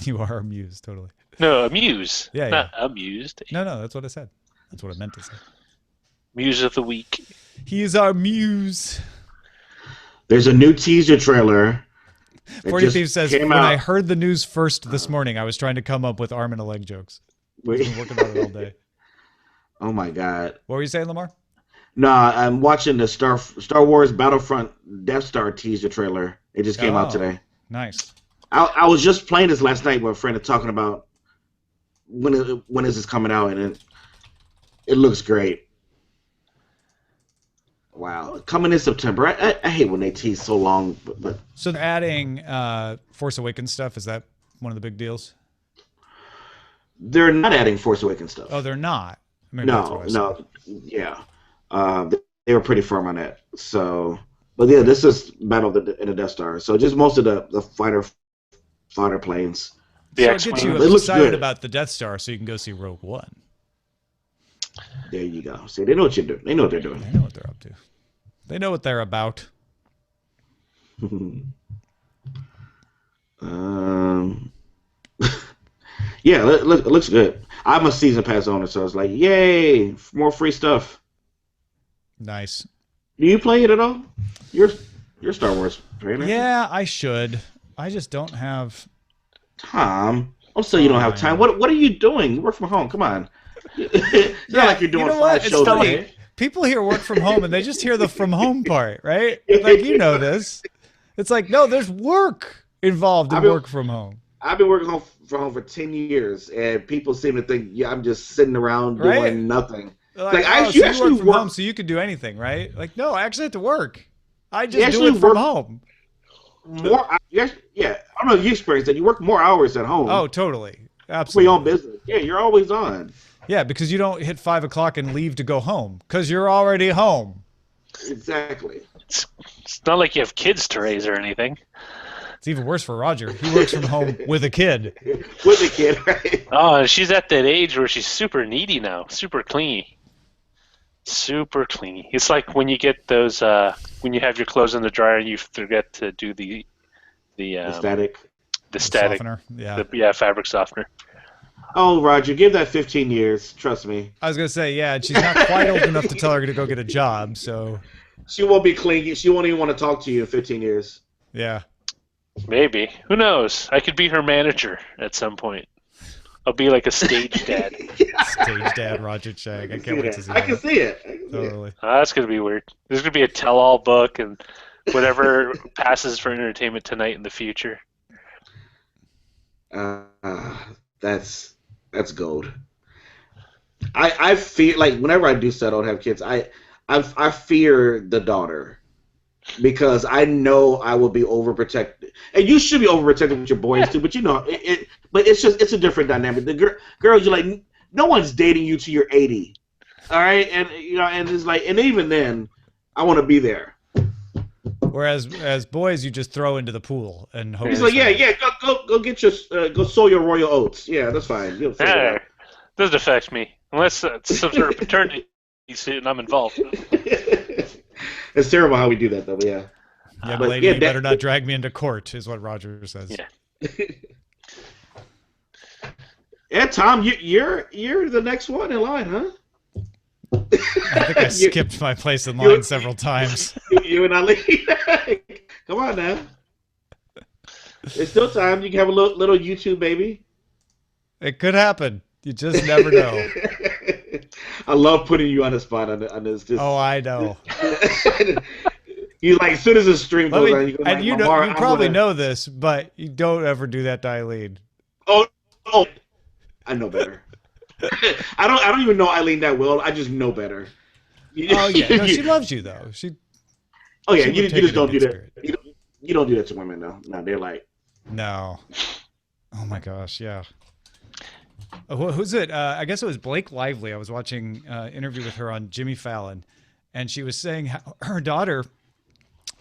Speaker 1: You are amused, totally.
Speaker 4: No, amuse.
Speaker 1: Yeah,
Speaker 4: Not amused.
Speaker 1: No, that's what I said. That's what I meant to say.
Speaker 4: Muse of the week.
Speaker 1: He is our muse.
Speaker 2: There's a new teaser trailer.
Speaker 1: 40 Thieves says, when
Speaker 2: out.
Speaker 1: I heard the news first this morning, I was trying to come up with arm and a leg jokes. I've been working on it all day.
Speaker 2: Oh my God.
Speaker 1: What were you saying, Lamar?
Speaker 2: Nah, I'm watching the Star Wars Battlefront Death Star teaser trailer. It just came out today.
Speaker 1: Nice.
Speaker 2: I was just playing this last night with a friend and talking about when is this coming out, and it looks great. Wow, coming in September. I hate when they tease so long, but
Speaker 1: So they're adding Force Awakens stuff. Is that one of the big deals?
Speaker 2: they're not adding Force Awakens stuff.
Speaker 1: Oh, they're not. Maybe that's what I said.
Speaker 2: Yeah. They were pretty firm on that. So, but yeah, this is Battle of the Death Star. So just most of the fighter planes.
Speaker 4: The
Speaker 1: So it
Speaker 4: X-Wing.
Speaker 1: gets you
Speaker 2: It looks
Speaker 1: excited
Speaker 2: good.
Speaker 1: about the Death Star so you can go see Rogue One.
Speaker 2: There you go. See, they know what you're doing. They know what they're doing.
Speaker 1: They know what they're up to. They know what they're about.
Speaker 2: Yeah, it looks good. I'm a season pass owner, so it's like, yay, more free stuff.
Speaker 1: Nice.
Speaker 2: Do you play it at all? You're Star Wars fan.
Speaker 1: Yeah, I should. I just don't have...
Speaker 2: Tom, don't say you don't have time. What are you doing? You work from home. Come on. It's not like you're doing
Speaker 1: you know what?
Speaker 2: 5
Speaker 1: It's
Speaker 2: shows a
Speaker 1: funny.
Speaker 2: day.
Speaker 1: People here work from home and they just hear the from home part, right? Like, you know this. It's like, no, there's work involved in work from home.
Speaker 2: I've been working from home for 10 years, and people seem to think I'm just sitting around doing nothing.
Speaker 1: Like,
Speaker 2: I
Speaker 1: oh, so you
Speaker 2: actually
Speaker 1: work from home so you could do anything, right? Like, no, I actually have to work. I just do
Speaker 2: actually
Speaker 1: it from
Speaker 2: work-
Speaker 1: home.
Speaker 2: More, yeah. I don't know if you experienced that. You work more hours at home.
Speaker 1: Oh, totally.
Speaker 2: for
Speaker 1: Absolutely.
Speaker 2: your own business. Yeah, you're always on.
Speaker 1: Yeah, because you don't hit 5 o'clock and leave to go home because you're already home.
Speaker 2: Exactly.
Speaker 4: It's not like you have kids to raise or anything.
Speaker 1: It's even worse for Roger. He works from home with a kid.
Speaker 2: With a kid, right?
Speaker 4: Oh, and she's at that age where she's super needy now, super clingy. Super clingy. It's like when you get those, when you have your clothes in the dryer and you forget to do the
Speaker 2: Static.
Speaker 1: Softener. Yeah.
Speaker 4: Fabric softener.
Speaker 2: Oh, Roger, give that 15 years. Trust me.
Speaker 1: I was going to say, yeah, she's not quite old enough to tell her to go get a job. So,
Speaker 2: She won't be clingy. She won't even want to talk to you in 15 years.
Speaker 1: yeah.
Speaker 4: Maybe. Who knows? I could be her manager at some point. I'll be like a stage dad.
Speaker 1: Stage dad Roger Chang. I can't wait to see
Speaker 2: I can
Speaker 1: that.
Speaker 2: see it.
Speaker 1: Totally.
Speaker 4: That's going to be weird. There's going to be a tell-all book and whatever passes for entertainment tonight in the future.
Speaker 2: That's gold. I fear, like, whenever I do settle and have kids, I fear the daughter because I know I will be overprotected, and you should be overprotected with your boys too. But you know, but it's a different dynamic. The girls, you're like, no one's dating you till you're 80, all right, and you know, and it's like, and even then, I want to be there.
Speaker 1: Whereas as boys, you just throw into the pool and hope.
Speaker 2: He's
Speaker 1: they
Speaker 2: like,
Speaker 1: swim.
Speaker 2: go get your go sow your royal oats. Yeah, that's fine. You'll figure it out.
Speaker 4: Doesn't affect me unless it's some sort of paternity suit and I'm involved.
Speaker 2: It's terrible how we do that, though. But yeah.
Speaker 1: Yeah,
Speaker 2: but
Speaker 1: lady,
Speaker 2: yeah,
Speaker 1: you better not drag me into court, is what Roger says.
Speaker 4: Yeah.
Speaker 2: Yeah, Tom, you're the next one in line, huh?
Speaker 1: I think I skipped my place in line several times.
Speaker 2: You and Ali. Come on now. There's still time. You can have a little YouTube baby.
Speaker 1: It could happen. You just never know.
Speaker 2: I love putting you on the spot on this.
Speaker 1: Oh, I know.
Speaker 2: You like as soon as the stream goes on, you go
Speaker 1: and
Speaker 2: like,
Speaker 1: you
Speaker 2: Lamar,
Speaker 1: you
Speaker 2: I'm
Speaker 1: probably
Speaker 2: gonna...
Speaker 1: know this, but you don't ever do that to Eileen.
Speaker 2: Oh, I know better. I don't even know Eileen that well. I just know better.
Speaker 1: Oh yeah, no, she loves you though.
Speaker 2: Oh yeah,
Speaker 1: she
Speaker 2: you
Speaker 1: would take
Speaker 2: just
Speaker 1: it in
Speaker 2: don't do
Speaker 1: good
Speaker 2: that.
Speaker 1: spirit.
Speaker 2: You don't do that to women though. No, they're like,
Speaker 1: No. Oh my gosh, yeah. Who's it? I guess it was Blake Lively. I was watching an interview with her on Jimmy Fallon, and she was saying how her daughter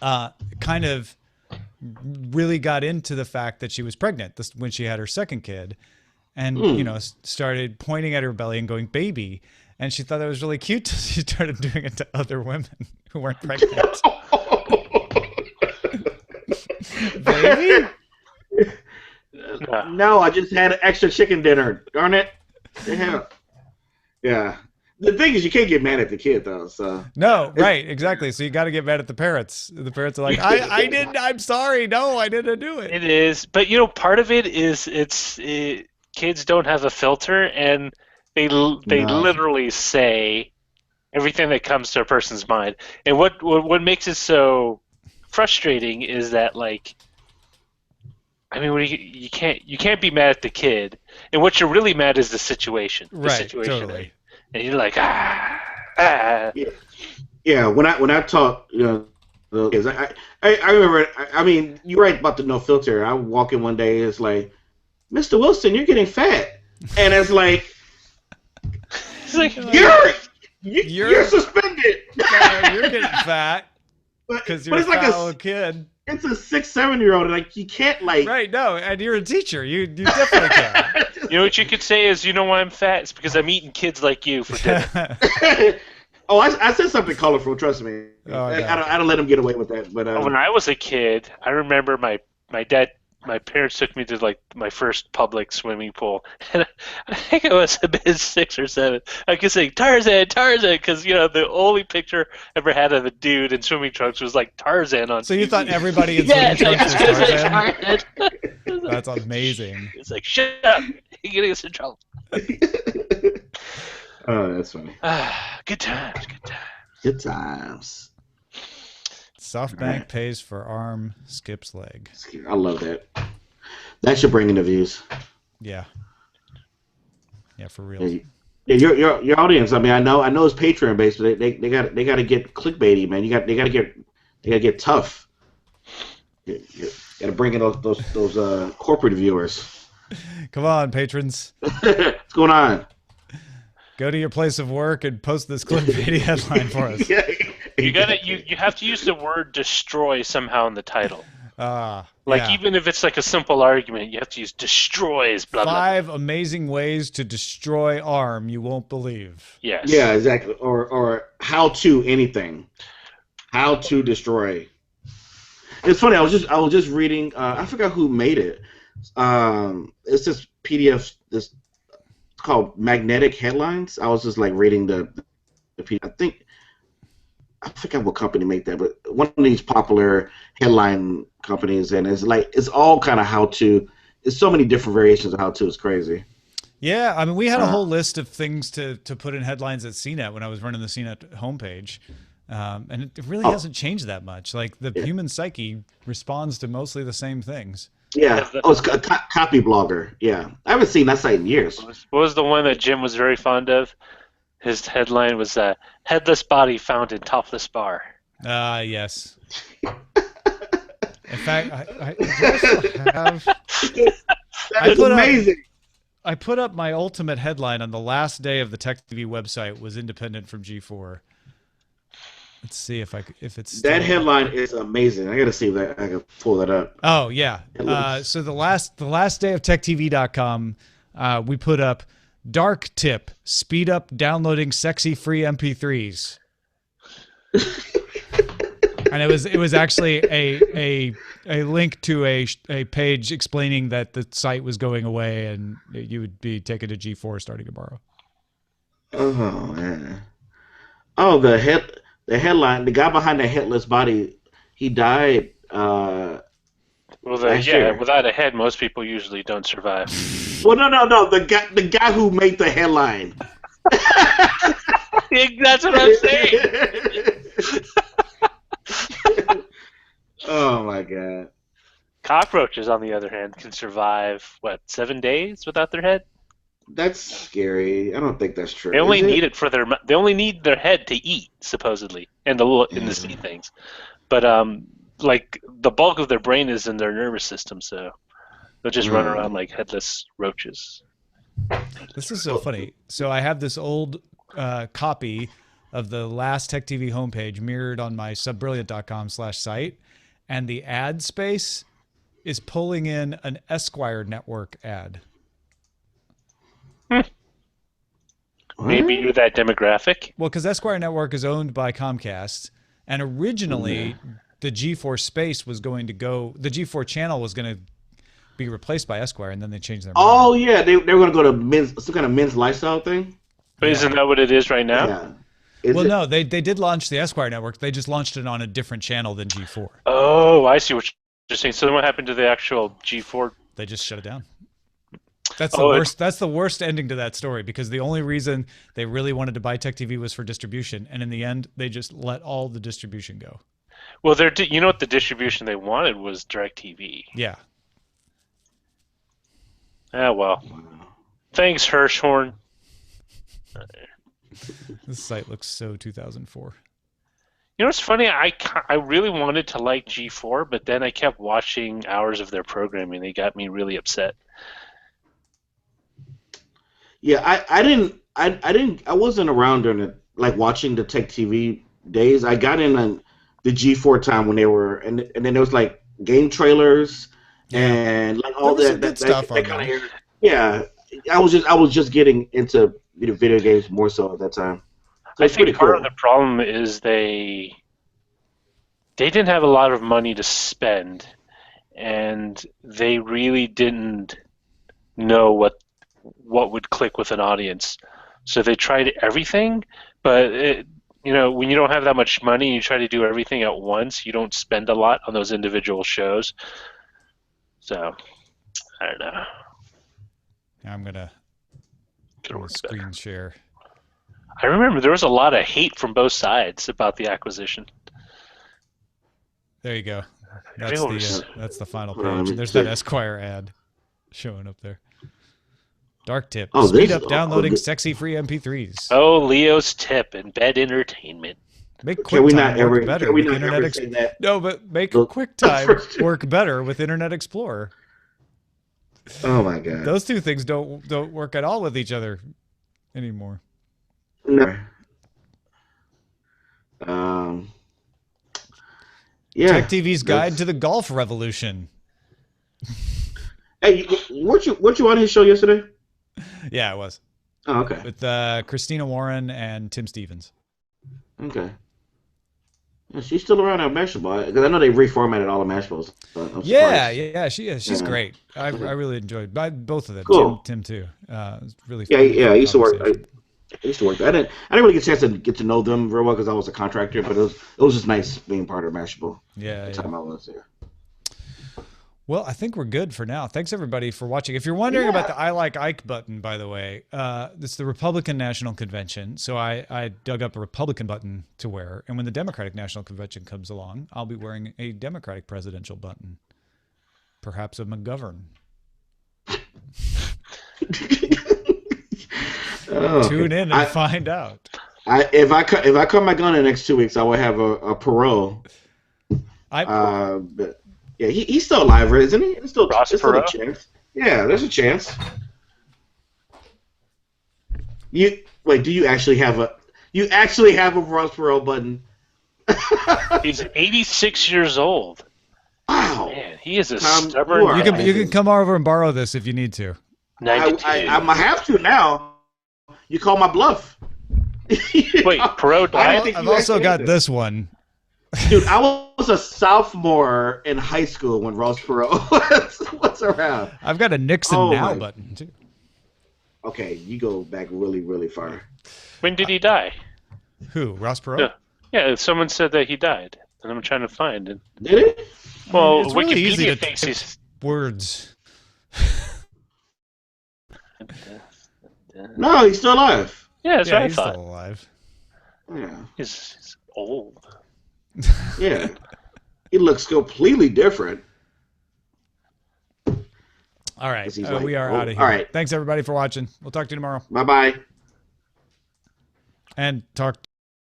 Speaker 1: kind of really got into the fact that she was pregnant when she had her second kid, and started pointing at her belly and going "baby," and she thought that was really cute. So she started doing it to other women who weren't pregnant. Baby?
Speaker 2: No, I just had extra chicken dinner. Darn it. Yeah. The thing is, you can't get mad at the kid though. So
Speaker 1: no, right, exactly. So you got to get mad at the parents. The parents are like, I didn't. I'm sorry. No, I didn't do it.
Speaker 4: It is, but part of it is kids don't have a filter, and they literally say everything that comes to a person's mind. And what makes it so frustrating is that you can't be mad at the kid, and what you're really mad is the situation.
Speaker 1: Right, totally.
Speaker 4: And you're like,
Speaker 2: Yeah. When I talk, kids, I remember. I mean, you're right about the no filter. I walk in one day, it's like, Mr. Wilson, you're getting fat, and it's like, you're suspended.
Speaker 1: You're getting fat because you're
Speaker 2: it's
Speaker 1: a
Speaker 2: like
Speaker 1: fat little kid.
Speaker 2: It's a 6-7-year-old, and you can't
Speaker 1: Right, no, and you're a teacher. You definitely can.
Speaker 4: You know what you could say is, why I'm fat? It's because I'm eating kids like you for dinner.
Speaker 2: Oh, I said something colorful. Trust me.
Speaker 1: Oh,
Speaker 2: I don't let him get away with that. But
Speaker 4: when I was a kid, I remember my parents took me to my first public swimming pool, and I think I was about 6 or 7. I could say Tarzan, because the only picture I ever had of a dude in swimming trunks was Tarzan on.
Speaker 1: So
Speaker 4: TV.
Speaker 1: You thought everybody in swimming trunks was Tarzan? That's amazing.
Speaker 4: It's like, shut up! You're getting us in trouble.
Speaker 2: Oh, that's funny.
Speaker 4: Good times.
Speaker 2: Good times.
Speaker 1: Softbank pays for arm, skips leg.
Speaker 2: I love that. That should bring in the views.
Speaker 1: Yeah. Yeah, for real.
Speaker 2: Yeah, your audience. I mean, I know it's Patreon based, but they got to get clickbaity, man. They got to get tough. You got to bring in those corporate viewers.
Speaker 1: Come on, patrons.
Speaker 2: What's going on?
Speaker 1: Go to your place of work and post this clickbaity headline for us.
Speaker 2: Yeah.
Speaker 4: You have to use the word destroy somehow in the title.
Speaker 1: Yeah.
Speaker 4: Even if it's a simple argument, you have to use destroys. Blah, blah, blah.
Speaker 1: 5 amazing ways to destroy arm you won't believe.
Speaker 4: Yes.
Speaker 2: Yeah, exactly. Or how to anything. How to destroy. It's funny. I was just reading. I forgot who made it. It's this PDF. It's called Magnetic Headlines. I was just reading the PDF. I forget what company made that, but one of these popular headline companies, and it's all kind of how to. It's so many different variations of how to. It's crazy.
Speaker 1: Yeah, I mean, we had a whole list of things to put in headlines at CNET when I was running the CNET homepage, and it really hasn't changed that much. The human psyche responds to mostly the same things.
Speaker 2: Yeah. Oh, it's a copy blogger. Yeah, I haven't seen that site in years.
Speaker 4: What was the one that Jim was very fond of? His headline was "Headless Body Found in Topless Bar."
Speaker 1: Yes. In fact, I still have.
Speaker 2: That's amazing.
Speaker 1: I put up my ultimate headline on the last day of the Tech TV website was independent from G4. Let's see if it's still
Speaker 2: that headline is amazing. I got to see if I can pull that up.
Speaker 1: Oh yeah. So the last day of TechTV.com, we put up dark tip: speed up downloading sexy free MP3s. And it was actually a link to a page explaining that the site was going away and you would be taken to G4 starting tomorrow.
Speaker 2: Oh man. Oh, the headline, the guy behind the headless body, he died.
Speaker 4: Without a head, most people usually don't survive.
Speaker 2: Well, no. The guy who made the headline.
Speaker 4: That's what I'm saying.
Speaker 2: Oh my god.
Speaker 4: Cockroaches, on the other hand, can survive 7 days without their head.
Speaker 2: That's scary. I don't think that's true.
Speaker 4: They only
Speaker 2: Is it?
Speaker 4: need it for their. They only need their head to eat, supposedly, and to see things. But like the bulk of their brain is in their nervous system, so they'll just run around like headless roaches.
Speaker 1: This is so funny. So I have this old copy of the last Tech TV homepage mirrored on my subbrilliant.com/site, and the ad space is pulling in an Esquire network ad.
Speaker 4: Maybe you're that demographic.
Speaker 1: Well, because Esquire network is owned by Comcast, and originally the G4 space was going to go, the G4 channel was going to be replaced by Esquire, and then they changed their mind.
Speaker 2: Oh yeah, they were going to go to some kind of men's lifestyle thing.
Speaker 4: But isn't that what it is right now?
Speaker 2: Yeah.
Speaker 1: No, they did launch the Esquire network. They just launched it on a different channel than G4.
Speaker 4: Oh, I see what you're saying. So then what happened to the actual G4?
Speaker 1: They just shut it down. That's the worst. That's the worst ending to that story, because the only reason they really wanted to buy Tech TV was for distribution, and in the end, they just let all the distribution go.
Speaker 4: Well, you know what the distribution they wanted was DirecTV.
Speaker 1: Yeah.
Speaker 4: Ah, well. Thanks, Hirschhorn.
Speaker 1: This site looks so 2004.
Speaker 4: You know what's funny? I really wanted to like G4, but then I kept watching hours of their programming. They got me really upset.
Speaker 2: Yeah, I wasn't around during the, like, watching the Tech TV days. I got in on the G4 time when they were, and then there was like game trailers and like all that
Speaker 1: stuff on
Speaker 2: kind of. Yeah, I was just getting into video games more so at that time. So
Speaker 4: I think part of the problem is they didn't have a lot of money to spend, and they really didn't know what would click with an audience. So they tried everything, but when you don't have that much money and you try to do everything at once, you don't spend a lot on those individual shows. So I don't know.
Speaker 1: I'm gonna screen share.
Speaker 4: I remember there was a lot of hate from both sides about the acquisition.
Speaker 1: There you go. That's the final page. There's that Esquire ad showing up there. Dark tip. Speed up downloading sexy free MP3s.
Speaker 4: Oh, Leo's tip. Embed entertainment.
Speaker 1: Make QuickTime work better with Internet Explorer. No, but make QuickTime work better with Internet Explorer.
Speaker 2: Oh my god.
Speaker 1: Those two things don't work at all with each other anymore.
Speaker 2: No. Yeah.
Speaker 1: Tech TV's Guide to the Golf Revolution.
Speaker 2: Hey, weren't you on his show yesterday?
Speaker 1: Yeah, it was.
Speaker 2: Oh, okay.
Speaker 1: With Christina Warren and Tim Stevens.
Speaker 2: Okay. Yeah, she's still around at Mashable, because I know they reformatted all the Mashables.
Speaker 1: Yeah, she is. She's great. I really enjoyed both of them.
Speaker 2: Cool.
Speaker 1: Tim too. It's really
Speaker 2: fun. Yeah. I used to work. I didn't really get a chance to get to know them real well because I was a contractor, but it was just nice being part of Mashable.
Speaker 1: Yeah.
Speaker 2: The time I was there.
Speaker 1: Well, I think we're good for now. Thanks, everybody, for watching. If you're wondering about the I Like Ike button, by the way, it's the Republican National Convention. So I dug up a Republican button to wear. And when the Democratic National Convention comes along, I'll be wearing a Democratic presidential button. Perhaps a McGovern. Tune in and find out.
Speaker 2: If I cut my gun in the next 2 weeks, I will have a parole. But yeah, he's still alive, isn't he? There's still a chance. Yeah, there's a chance. Do you actually have a Ross Perot button?
Speaker 4: He's 86 years old.
Speaker 2: Wow.
Speaker 4: Man, he is a stubborn.
Speaker 1: You can come over and borrow this if you need to.
Speaker 2: I have to now. You call my bluff.
Speaker 4: Wait, Perot died?
Speaker 1: I've also got this one.
Speaker 2: Dude, I was a sophomore in high school when Ross Perot was around.
Speaker 1: I've got a Nixon now button, too.
Speaker 2: Okay, you go back really, really far.
Speaker 4: When did he die?
Speaker 1: Who, Ross Perot?
Speaker 4: Yeah, someone said that he died, and I'm trying to find it.
Speaker 2: Did it?
Speaker 4: Well,
Speaker 1: it's really easy to
Speaker 4: thinks he's...
Speaker 1: words.
Speaker 2: No, he's still alive.
Speaker 4: Yeah, that's right.
Speaker 1: He's still alive.
Speaker 2: Yeah.
Speaker 4: He's old.
Speaker 2: Yeah. He looks completely different.
Speaker 1: All right.
Speaker 2: He's like,
Speaker 1: We are
Speaker 2: oh,
Speaker 1: out of here.
Speaker 2: all right.
Speaker 1: Thanks, everybody, for watching. We'll talk to you tomorrow.
Speaker 2: Bye-bye.
Speaker 1: And talk